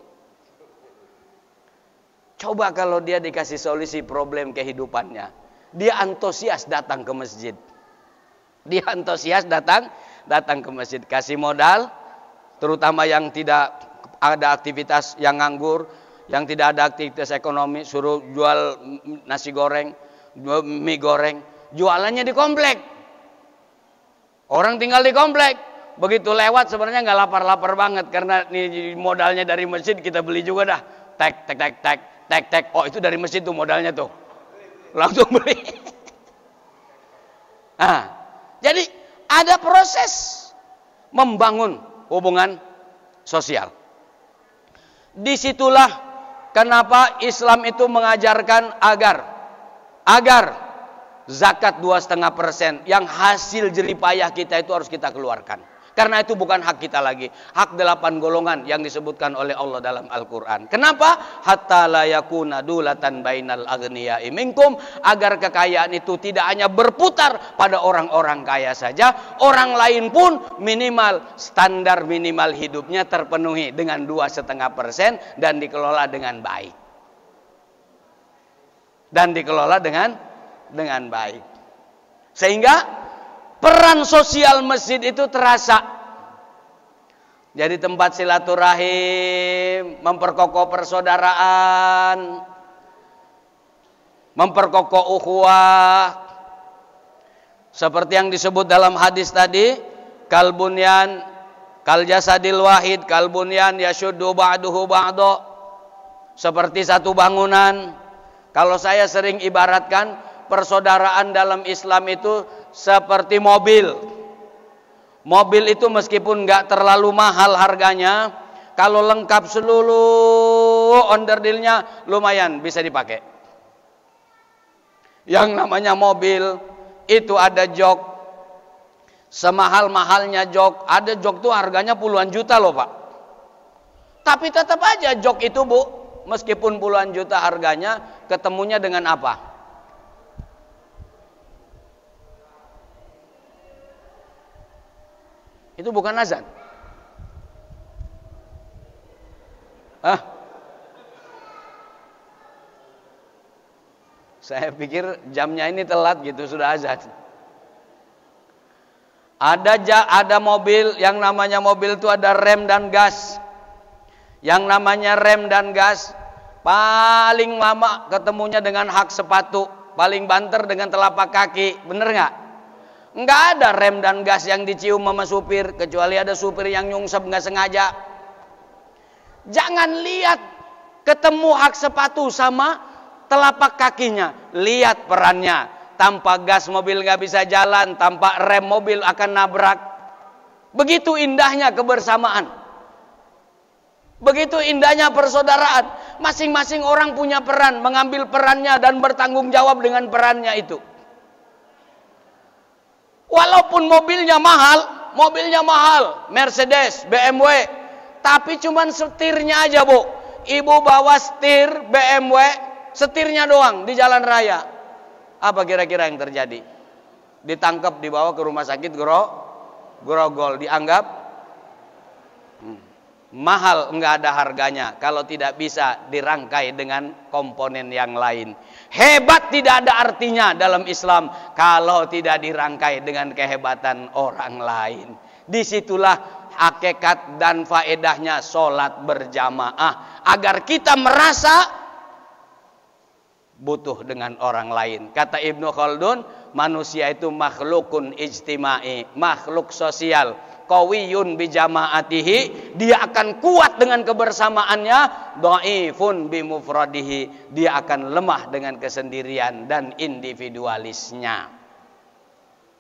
Coba kalau dia dikasih solusi problem kehidupannya, dia antusias datang ke masjid. Dia antusias datang ke masjid, kasih modal, terutama yang tidak ada aktivitas, yang nganggur, yang tidak ada aktivitas ekonomi, suruh jual nasi goreng, mie goreng, jualannya di komplek. Orang tinggal di komplek, begitu lewat sebenarnya nggak lapar-lapar banget, karena ini modalnya dari masjid, kita beli juga dah. Tek. Oh itu dari masjid tuh modalnya tuh, langsung beli. Nah, jadi ada proses membangun hubungan sosial. Disitulah kenapa Islam itu mengajarkan agar zakat 2,5% yang hasil jeripayah kita itu harus kita keluarkan. Karena itu bukan hak kita lagi, hak 8 golongan yang disebutkan oleh Allah dalam Al-Quran. Kenapa? Hatta la yakuna dulatan bainal aghniya'i minkum, agar kekayaan itu tidak hanya berputar pada orang-orang kaya saja, orang lain pun minimal standar minimal hidupnya terpenuhi dengan 2,5% dan dikelola dengan baik. Baik. Sehingga peran sosial masjid itu terasa. Jadi tempat silaturahim, memperkokoh persaudaraan, memperkokoh ukhuwah. Seperti yang disebut dalam hadis tadi, kalbunyan, kal jasadil wahid, kalbunyan yashuddu ba'duhu ba'do. Seperti satu bangunan. Kalau saya sering ibaratkan, persaudaraan dalam Islam itu seperti mobil. Mobil itu meskipun nggak terlalu mahal harganya, kalau lengkap seluruh onderdilnya lumayan bisa dipakai. Yang namanya mobil itu ada jok, semahal-mahalnya jok, ada jok tuh harganya puluhan juta loh Pak. Tapi tetap aja jok itu Bu, meskipun puluhan juta harganya, ketemunya dengan apa? Itu bukan azan. Saya pikir jamnya ini telat gitu, sudah azan. Ada mobil, yang namanya mobil itu ada rem dan gas. Yang namanya rem dan gas paling lama ketemunya dengan hak sepatu, paling banter dengan telapak kaki, bener nggak? Nggak ada rem dan gas yang dicium sama supir, kecuali ada supir yang nyungsep nggak sengaja. Jangan lihat ketemu hak sepatu sama telapak kakinya, lihat perannya. Tanpa gas mobil nggak bisa jalan, tanpa rem mobil akan nabrak. Begitu indahnya kebersamaan, begitu indahnya persaudaraan. Masing-masing orang punya peran, mengambil perannya dan bertanggung jawab dengan perannya itu. Walaupun mobilnya mahal, Mercedes, BMW, tapi cuman setirnya aja Bu. Ibu bawa setir BMW, setirnya doang di jalan raya. Apa kira-kira yang terjadi? Ditangkap, dibawa ke rumah sakit Grogol, dianggap mahal, enggak ada harganya kalau tidak bisa dirangkai dengan komponen yang lain. Hebat tidak ada artinya dalam Islam kalau tidak dirangkai dengan kehebatan orang lain. Disitulah hakikat dan faedahnya sholat berjamaah, agar kita merasa butuh dengan orang lain. Kata Ibnu Khaldun, manusia itu makhlukun ijtimai, makhluk sosial. Qawiyun bijama'atihi, dia akan kuat dengan kebersamaannya. Dhaifun bimufradihi, dia akan lemah dengan kesendirian dan individualisnya.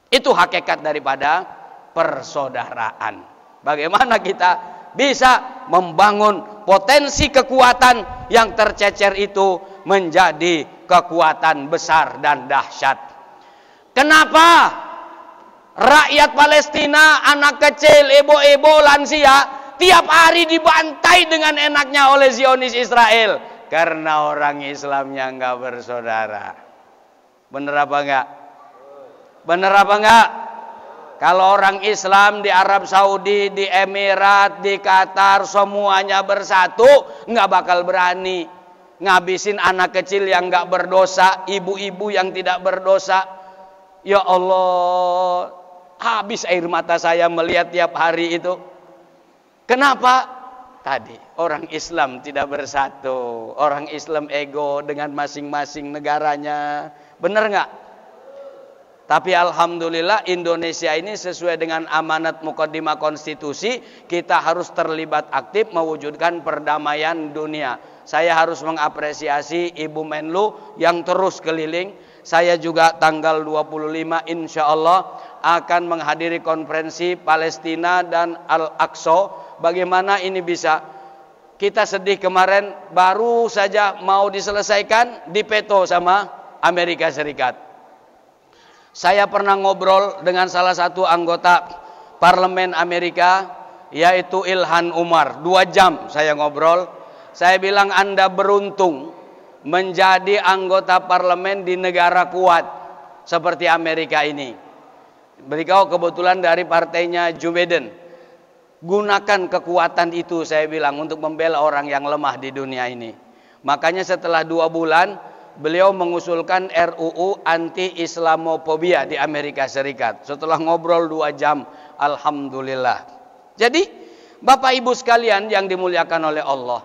Itu hakikat daripada persaudaraan. Bagaimana kita bisa membangun potensi kekuatan yang tercecer itu menjadi kekuatan besar dan dahsyat. Kenapa rakyat Palestina, anak kecil, ibu-ibu, lansia tiap hari dibantai dengan enaknya oleh Zionis Israel? Karena orang Islamnya enggak bersaudara. Bener apa enggak? Bener apa enggak? Kalau orang Islam di Arab Saudi, di Emirat, di Qatar, semuanya bersatu, nggak bakal berani ngabisin anak kecil yang nggak berdosa, ibu-ibu yang tidak berdosa. Ya Allah, habis air mata saya melihat tiap hari itu. Kenapa? Tadi orang Islam tidak bersatu, orang Islam ego dengan masing-masing negaranya. Bener nggak? Tapi alhamdulillah Indonesia ini sesuai dengan amanat mukaddimah konstitusi, kita harus terlibat aktif mewujudkan perdamaian dunia. Saya harus mengapresiasi Ibu Menlu yang terus keliling. Saya juga tanggal 25 insya Allah akan menghadiri konferensi Palestina dan Al-Aqsa. Bagaimana ini bisa? Kita sedih kemarin baru saja mau diselesaikan, dipeto sama Amerika Serikat. Saya pernah ngobrol dengan salah satu anggota parlemen Amerika, yaitu Ilhan Umar. 2 jam saya ngobrol. Saya bilang, Anda beruntung menjadi anggota parlemen di negara kuat seperti Amerika ini. Beliau kebetulan dari partainya Joe Biden. Gunakan kekuatan itu, saya bilang, untuk membela orang yang lemah di dunia ini. Makanya setelah 2 bulan beliau mengusulkan RUU anti-Islamofobia di Amerika Serikat. Setelah ngobrol 2 jam, alhamdulillah. Jadi, Bapak Ibu sekalian yang dimuliakan oleh Allah,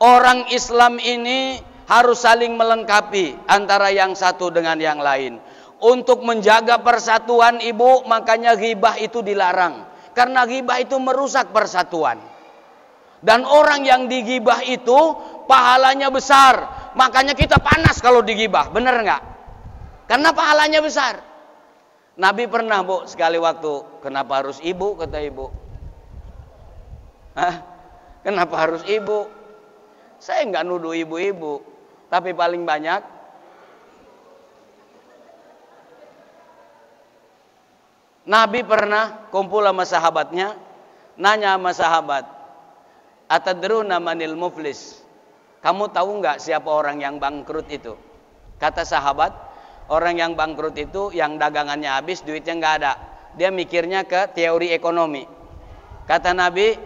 orang Islam ini harus saling melengkapi antara yang satu dengan yang lain. Untuk menjaga persatuan, Ibu, makanya ghibah itu dilarang. Karena ghibah itu merusak persatuan. Dan orang yang digibah itu pahalanya besar. Makanya kita panas kalau digibah, bener nggak? Karena pahalanya besar. Nabi pernah, Bu, sekali waktu, kenapa harus ibu, kata ibu. Hah? Kenapa harus ibu? Saya nggak nuduh ibu-ibu, tapi paling banyak Nabi pernah kumpul sama sahabatnya, nanya sama sahabat, atadruna manil muflis? Kamu tahu nggak siapa orang yang bangkrut itu? Kata sahabat, orang yang bangkrut itu yang dagangannya habis, duitnya nggak ada. Dia mikirnya ke teori ekonomi. Kata Nabi,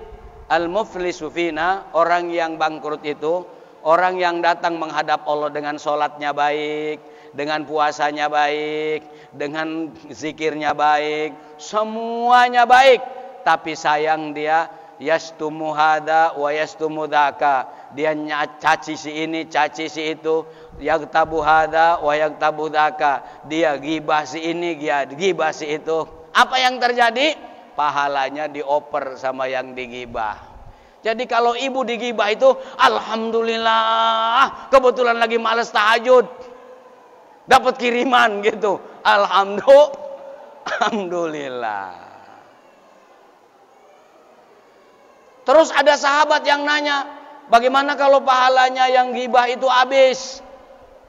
al-muflisu fina, orang yang bangkrut itu orang yang datang menghadap Allah dengan sholatnya baik, dengan puasanya baik, dengan zikirnya baik, semuanya baik. Tapi sayang dia yastumu hada wa yastumu dzaka. Dia caci si ini, caci si itu, yaktabu hada wa yaktabu dzaka. Dia gibah si ini, dia gibah si itu. Apa yang terjadi? Pahalanya dioper sama yang digibah. Jadi kalau ibu digibah itu, alhamdulillah, kebetulan lagi malas tahajud, dapat kiriman gitu. Alhamdulillah. Terus ada sahabat yang nanya, bagaimana kalau pahalanya yang gibah itu habis?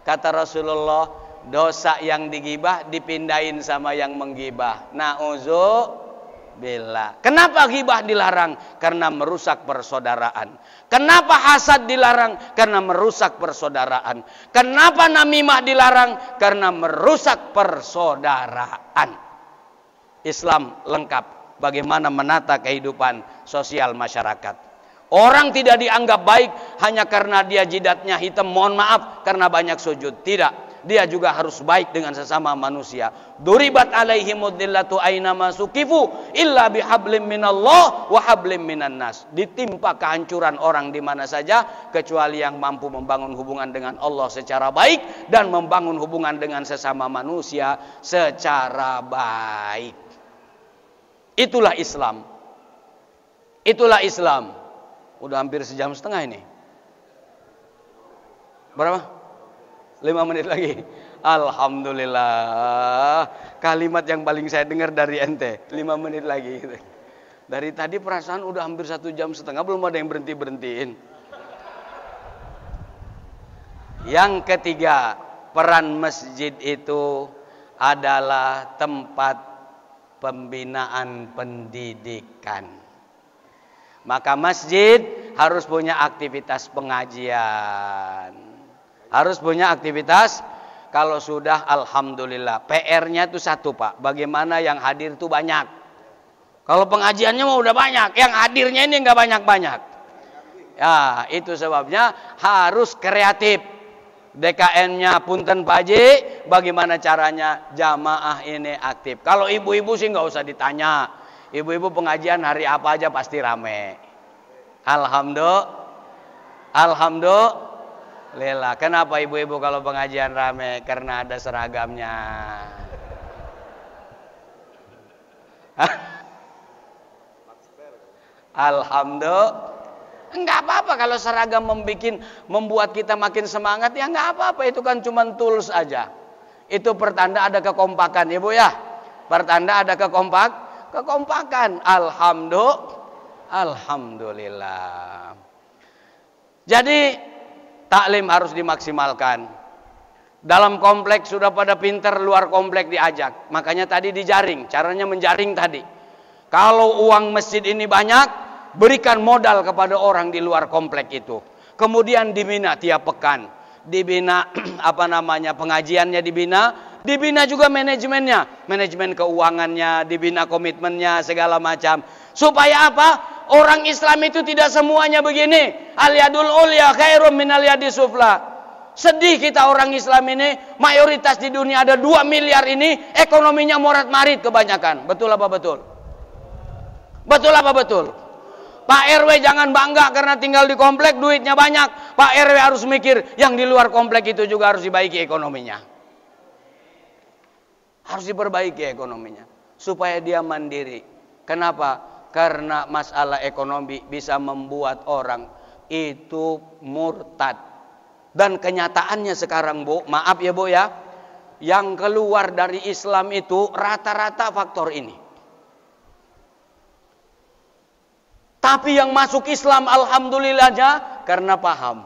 Kata Rasulullah, dosa yang digibah dipindahin sama yang menggibah. Na'udzubillah. Kenapa gibah dilarang? Karena merusak persaudaraan. Kenapa hasad dilarang? Karena merusak persaudaraan. Kenapa namimah dilarang? Karena merusak persaudaraan. Islam lengkap bagaimana menata kehidupan sosial masyarakat. Orang tidak dianggap baik hanya karena dia jidatnya hitam, mohon maaf, karena banyak sujud. Tidak. dia juga harus baik dengan sesama manusia. Duribat alaihimud dillatu aina masukifu illa bihablim minallah wa hablim minan nas. Ditimpa kehancuran orang di mana saja kecuali yang mampu membangun hubungan dengan Allah secara baik dan membangun hubungan dengan sesama manusia secara baik. Itulah Islam. Itulah Islam. Udah hampir sejam setengah ini. Berapa? 5 menit lagi. Alhamdulillah. Kalimat yang paling saya dengar dari ente. 5 menit lagi. Dari tadi perasaan udah hampir 1 jam setengah. Belum ada yang berhenti-berhentiin. Yang ketiga, peran masjid itu adalah tempat pembinaan pendidikan. Maka masjid harus punya aktivitas pengajian. Harus punya aktivitas. Kalau sudah, alhamdulillah. PR-nya itu satu, Pak. Bagaimana yang hadir itu banyak. Kalau pengajiannya mau udah banyak, yang hadirnya ini nggak banyak-banyak. Ya, itu sebabnya harus kreatif. DKN-nya punten Pak Haji, bagaimana caranya jamaah ini aktif. Kalau ibu-ibu sih nggak usah ditanya. Ibu-ibu pengajian hari apa aja pasti rame. Alhamdulillah. Kenapa ibu-ibu kalau pengajian rame? Karena ada seragamnya. Alhamdulillah. Enggak apa-apa kalau seragam membuat kita makin semangat, ya enggak apa-apa, itu kan cuma tools aja. Itu pertanda ada kekompakan, Ibu ya. Pertanda ada kekompakan. Alhamdulillah. Jadi taklim harus dimaksimalkan. Dalam kompleks sudah pada pinter, luar kompleks diajak. Makanya tadi dijaring, caranya menjaring tadi. Kalau uang masjid ini banyak, berikan modal kepada orang di luar komplek itu. Kemudian dibina tiap pekan. Dibina pengajiannya dibina juga manajemennya. Manajemen keuangannya, dibina komitmennya, segala macam. Supaya apa? Orang Islam itu tidak semuanya begini. Al-yadul ulya khairum minal yadis sufla. Sedih kita orang Islam ini, mayoritas di dunia ada 2 miliar ini, ekonominya morat-marit kebanyakan. Betul apa betul? Betul apa betul? Pak RW jangan bangga karena tinggal di komplek duitnya banyak. Pak RW harus mikir yang di luar komplek itu juga harus dibaiki ekonominya. Harus diperbaiki ekonominya supaya dia mandiri. Kenapa? Karena masalah ekonomi bisa membuat orang itu murtad. Dan kenyataannya sekarang, Bu, maaf ya Bu ya, yang keluar dari Islam itu rata-rata faktor ini. Tapi yang masuk Islam alhamdulillahnya karena paham.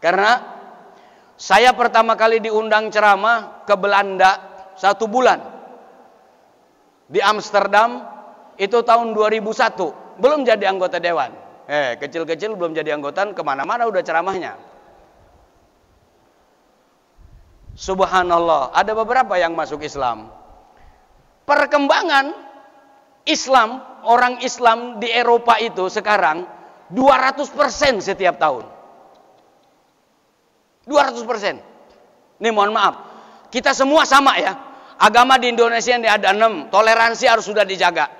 Karena saya pertama kali diundang ceramah ke Belanda 1 bulan. Di Amsterdam itu tahun 2001. Belum jadi anggota dewan. Kecil-kecil belum jadi anggota, kemana-mana udah ceramahnya. Subhanallah, ada beberapa yang masuk Islam. Perkembangan Islam, orang Islam di Eropa itu sekarang 200% setiap tahun. 200%. Ini mohon maaf, kita semua sama ya. Agama di Indonesia yang ada 6, toleransi harus sudah dijaga.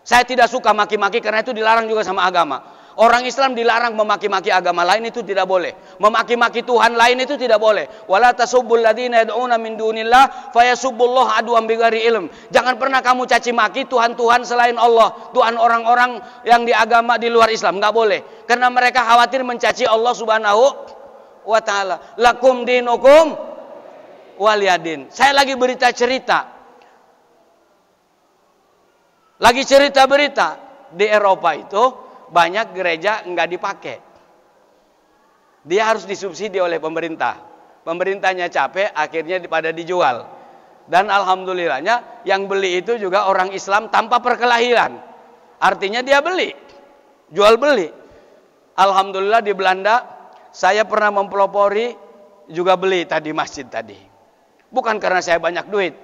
Saya tidak suka maki-maki karena itu dilarang juga sama agama. Orang Islam dilarang memaki-maki agama lain, itu tidak boleh. Memaki-maki Tuhan lain itu tidak boleh. Wala tasubbul ladzina yad'una min dunillah fayasubbullaha adwan bighairi ilm. Jangan pernah kamu caci maki Tuhan-Tuhan selain Allah, Tuhan orang-orang yang di agama di luar Islam, enggak boleh. Karena mereka khawatir mencaci Allah Subhanahu wa taala. Lakum dinukum waliyadin. Saya lagi cerita berita di Eropa itu banyak gereja enggak dipakai. Dia harus disubsidi oleh pemerintah. Pemerintahnya capek, akhirnya pada dijual. Dan alhamdulillahnya yang beli itu juga orang Islam tanpa perkelahian. Artinya dia beli, jual beli. Alhamdulillah di Belanda saya pernah mempelopori juga beli tadi masjid tadi. Bukan karena saya banyak duit.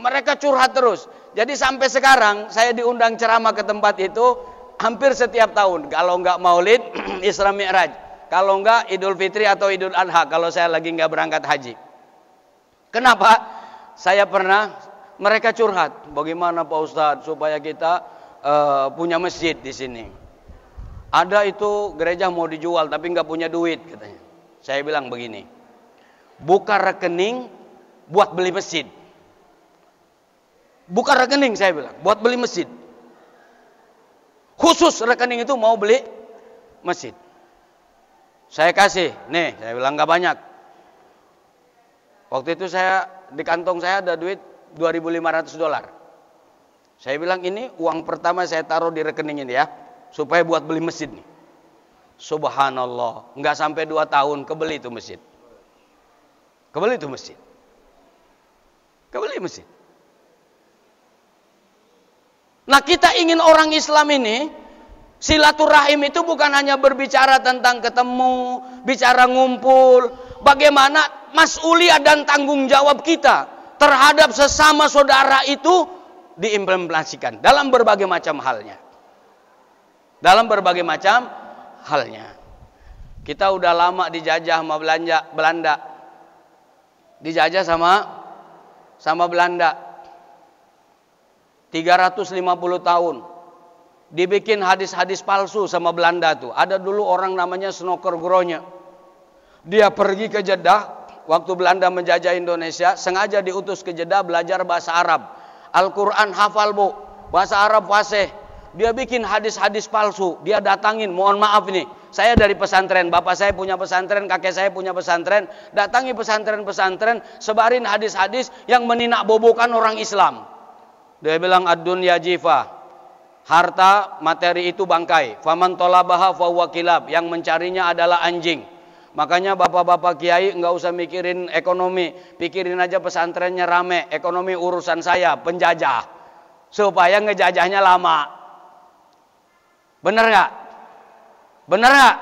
Mereka curhat terus. Jadi sampai sekarang saya diundang ceramah ke tempat itu hampir setiap tahun. Kalau enggak Maulid, Isra Mi'raj. Kalau enggak Idul Fitri atau Idul Adha kalau saya lagi enggak berangkat haji. Kenapa? Saya pernah, mereka curhat, bagaimana Pak Ustadz supaya kita punya masjid di sini. Ada itu gereja mau dijual tapi enggak punya duit katanya. Saya bilang begini, buka rekening buat beli masjid. Buka rekening saya bilang, buat beli masjid. Khusus rekening itu mau beli masjid. Saya kasih, nih saya bilang gak banyak. Waktu itu saya di kantong saya ada duit $2.500. Saya bilang ini uang pertama saya taruh di rekening ini ya, supaya buat beli masjid nih. Subhanallah, nggak sampai 2 tahun kebeli itu masjid. Kebeli itu masjid. Kebeli masjid. Nah, kita ingin orang Islam ini silaturahim itu bukan hanya berbicara tentang ketemu, bicara ngumpul, bagaimana mas'uliyah dan tanggung jawab kita terhadap sesama saudara itu diimplementasikan dalam berbagai macam halnya. Dalam berbagai macam halnya. Kita udah lama dijajah sama Belanda. Dijajah sama Belanda. 350 tahun. Dibikin hadis-hadis palsu sama Belanda tuh. Ada dulu orang namanya Snoker Gronya. Dia pergi ke Jeddah waktu Belanda menjajah Indonesia, sengaja diutus ke Jeddah belajar bahasa Arab. Al-Quran hafal bu, bahasa Arab fasih. Dia bikin hadis-hadis palsu. Dia datangin, mohon maaf nih, saya dari pesantren, bapak saya punya pesantren, kakek saya punya pesantren. Datangi pesantren-pesantren, sebarin hadis-hadis yang meninakbobokan orang Islam. Dia bilang ad-dunya jifa, harta materi itu bangkai. Faman tolabaha fahuwa kilab, yang mencarinya adalah anjing. Makanya bapak-bapak kiai nggak usah mikirin ekonomi, pikirin aja pesantrennya rame. Ekonomi urusan saya, penjajah, supaya ngejajahnya lama. Bener nggak? Bener nggak?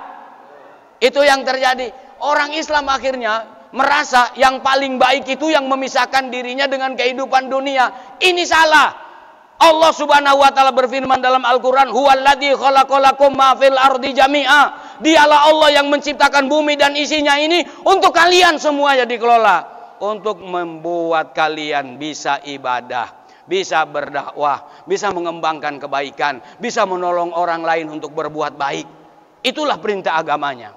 Itu yang terjadi. Orang Islam akhirnya merasa yang paling baik itu yang memisahkan dirinya dengan kehidupan dunia. Ini salah. Allah Subhanahu wa taala berfirman dalam Al-Qur'an, "Huwallazi khalaqalakum ma fil ardi jami'a." Dialah Allah yang menciptakan bumi dan isinya ini untuk kalian semuanya dikelola, untuk membuat kalian bisa ibadah, bisa berdakwah, bisa mengembangkan kebaikan, bisa menolong orang lain untuk berbuat baik. Itulah perintah agamanya.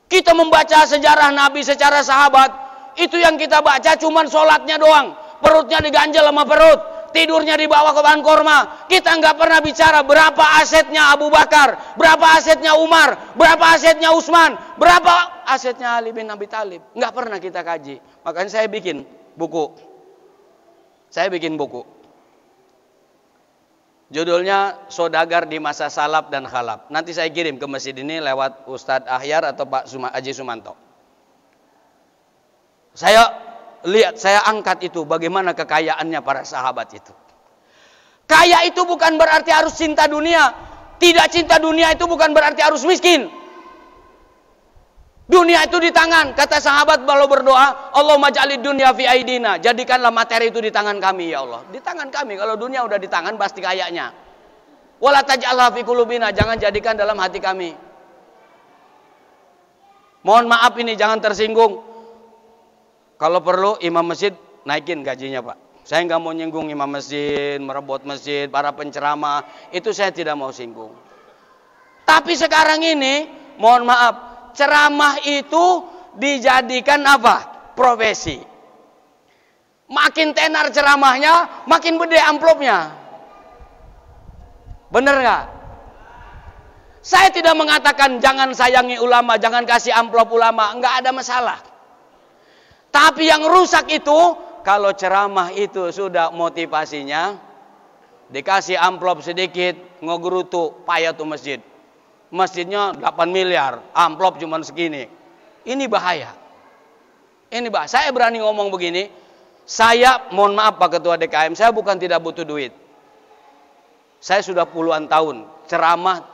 Kita membaca sejarah Nabi secara sahabat, itu yang kita baca cuman sholatnya doang, perutnya diganjel sama perut, tidurnya dibawa ke bahan korma. Kita nggak pernah bicara berapa asetnya Abu Bakar, berapa asetnya Umar, berapa asetnya Utsman, berapa asetnya Ali bin Abi Thalib. Nggak pernah kita kaji. Makanya saya bikin buku. Judulnya Sodagar di Masa Salaf dan Khalaf. Nanti saya kirim ke masjid ini lewat Ustadz Ahyar atau Pak Haji Sumanto. Saya lihat, saya angkat itu bagaimana kekayaannya para sahabat itu. Kaya itu bukan berarti harus cinta dunia. Tidak cinta dunia itu bukan berarti harus miskin. Dunia itu di tangan. Kata sahabat kalau berdoa, Allahumma ja'alid dunya fi aidina. Jadikanlah materi itu di tangan kami ya Allah. Di tangan kami. Kalau dunia udah di tangan pasti kayaknya. Wala taj'alha fi qulubina. Jangan jadikan dalam hati kami. Mohon maaf ini jangan tersinggung. Kalau perlu imam masjid naikin gajinya Pak. Saya nggak mau nyinggung imam masjid, merebut masjid, para penceramah. Itu saya tidak mau singgung. Tapi sekarang ini, mohon maaf, ceramah itu dijadikan apa? Profesi. Makin tenar ceramahnya, makin gede amplopnya. Bener nggak? Saya tidak mengatakan jangan sayangi ulama, jangan kasih amplop ulama. Nggak ada masalah. Tapi yang rusak itu, kalau ceramah itu sudah motivasinya, dikasih amplop sedikit, ngogerutu, payah tuh masjid. Masjidnya 8 miliar, amplop cuma segini. Ini bahaya. Ini bahaya. Saya berani ngomong begini, saya mohon maaf Pak Ketua DKM, saya bukan tidak butuh duit. Saya sudah puluhan tahun, ceramah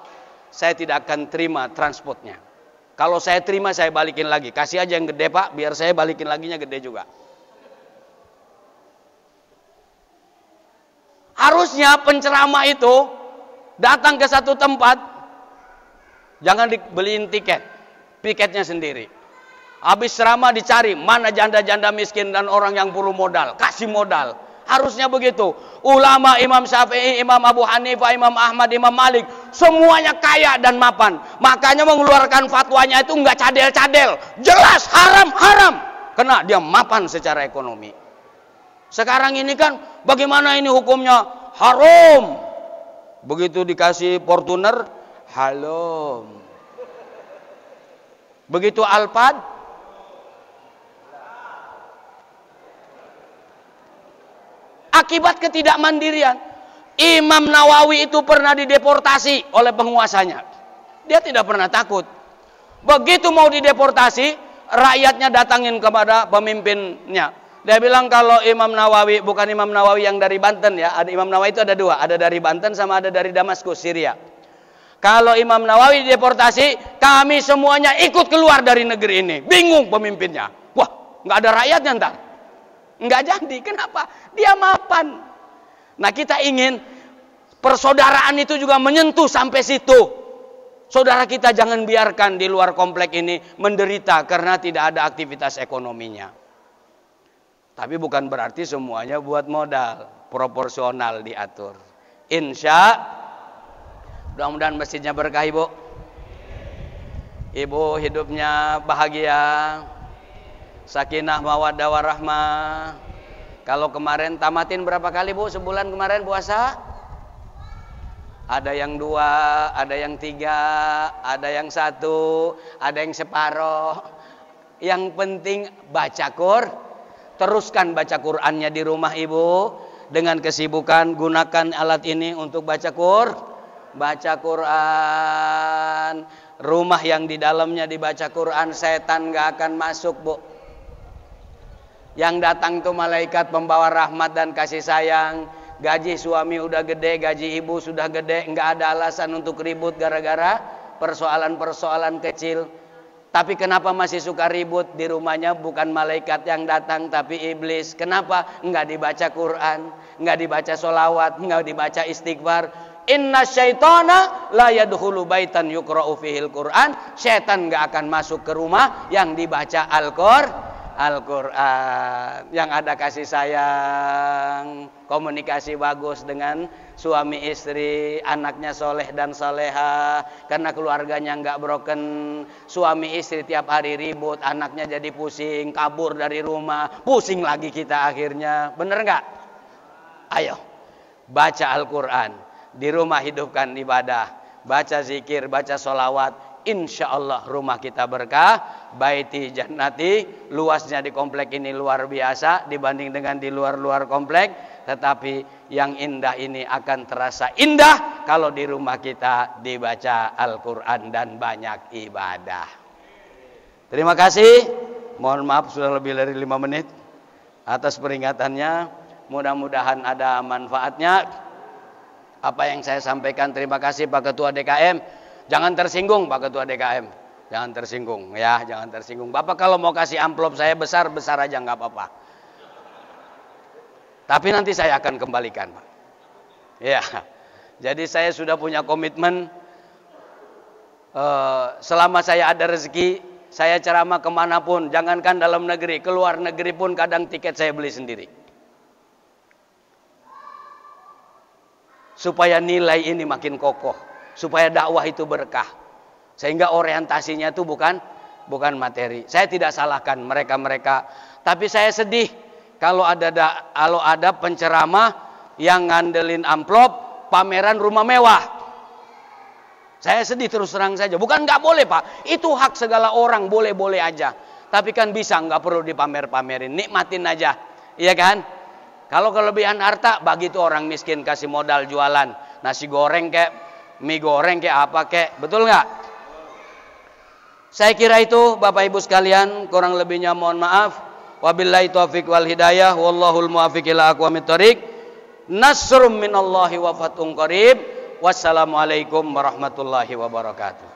saya tidak akan terima transportnya. Kalau saya terima saya balikin lagi. Kasih aja yang gede Pak, biar saya balikin laginya gede juga. Harusnya penceramah itu datang ke satu tempat, Jangan dibeliin tiketnya sendiri. Habis ceramah dicari mana janda-janda miskin dan orang yang perlu modal, kasih modal. Harusnya begitu. Ulama Imam Syafi'i, Imam Abu Hanifah, Imam Ahmad, Imam Malik, semuanya kaya dan mapan. Makanya mengeluarkan fatwanya itu enggak cadel-cadel. Jelas haram. Karena dia mapan secara ekonomi. Sekarang ini kan bagaimana ini hukumnya? Haram. Begitu dikasih Fortuner, halom. Begitu Alphard, akibat ketidakmandirian. Imam Nawawi itu pernah dideportasi oleh penguasanya. Dia tidak pernah takut. Begitu mau dideportasi, rakyatnya datangin kepada pemimpinnya. Dia bilang kalau Imam Nawawi, bukan Imam Nawawi yang dari Banten ya. Ada Imam Nawawi itu ada dua. Ada dari Banten sama ada dari Damaskus, Syria. Kalau Imam Nawawi dideportasi, kami semuanya ikut keluar dari negeri ini. Bingung pemimpinnya. Wah, nggak ada rakyatnya ntar. Nggak jadi. Kenapa? Dia mapan. Nah, kita ingin persaudaraan itu juga menyentuh sampai situ. Saudara kita jangan biarkan di luar komplek ini menderita karena tidak ada aktivitas ekonominya. Tapi bukan berarti semuanya buat modal. Proporsional diatur. Mudah-mudahan masjidnya berkah, Ibu. Ibu hidupnya bahagia. Sakinah mawaddah warahmah. Kalau kemarin tamatin berapa kali, Bu? Sebulan kemarin puasa? Ada yang 2, ada yang 3, ada yang 1, ada yang separoh. Yang penting baca teruskan baca Qur'annya di rumah Ibu. Dengan kesibukan gunakan alat ini untuk baca Qur'an. Rumah yang di dalamnya dibaca Qur'an, setan gak akan masuk, Bu. Yang datang tuh malaikat pembawa rahmat dan kasih sayang. Gaji suami udah gede, gaji ibu sudah gede, nggak ada alasan untuk ribut gara-gara persoalan-persoalan kecil. Tapi kenapa masih suka ribut? Di rumahnya bukan malaikat yang datang, tapi iblis. Kenapa? Nggak dibaca Quran, nggak dibaca sholawat, nggak dibaca istighfar. Inna syaitana la yadkhulu baitan yuqra'u fihil Quran. Syaitan nggak akan masuk ke rumah yang dibaca Al-Quran, yang ada kasih sayang, komunikasi bagus dengan suami istri, anaknya soleh dan soleha, karena keluarganya nggak broken. Suami istri tiap hari ribut, anaknya jadi pusing, kabur dari rumah, pusing lagi kita akhirnya. Bener nggak? Ayo, baca Al-Quran, di rumah hidupkan ibadah, baca zikir, baca sholawat. Insya Allah rumah kita berkah. Baiti jannati, luasnya di komplek ini luar biasa dibanding dengan di luar-luar komplek. Tetapi yang indah ini akan terasa indah kalau di rumah kita dibaca Al-Quran dan banyak ibadah. Terima kasih. Mohon maaf sudah lebih dari 5 menit atas peringatannya. Mudah-mudahan ada manfaatnya apa yang saya sampaikan. Terima kasih Pak Ketua DKM. Jangan tersinggung Pak Ketua DKM. Jangan tersinggung ya, jangan tersinggung. Bapak kalau mau kasih amplop saya besar-besar aja nggak apa-apa. Tapi nanti saya akan kembalikan, Pak. Ya. Jadi saya sudah punya komitmen selama saya ada rezeki, saya ceramah kemanapun, jangankan dalam negeri, keluar negeri pun kadang tiket saya beli sendiri. Supaya nilai ini makin kokoh. Supaya dakwah itu berkah. Sehingga orientasinya itu bukan materi. Saya tidak salahkan mereka-mereka. Tapi saya sedih kalau ada penceramah yang ngandelin amplop pameran rumah mewah. Saya sedih terus terang saja. Bukan nggak boleh Pak. Itu hak segala orang, boleh-boleh aja. Tapi kan bisa, nggak perlu dipamer-pamerin. Nikmatin aja. Iya kan? Kalau kelebihan harta, bagi itu orang miskin, kasih modal jualan. Nasi goreng kayak mie goreng kayak apa kayak, betul nggak? Saya kira itu Bapak Ibu sekalian, kurang lebihnya mohon maaf. Wabillahi taufiq wal hidayah, wallahul muwaffiq ila aqwamit thoriq. Nasrum minallahi wa fathun qarib. Wassalamualaikum warahmatullahi wabarakatuh.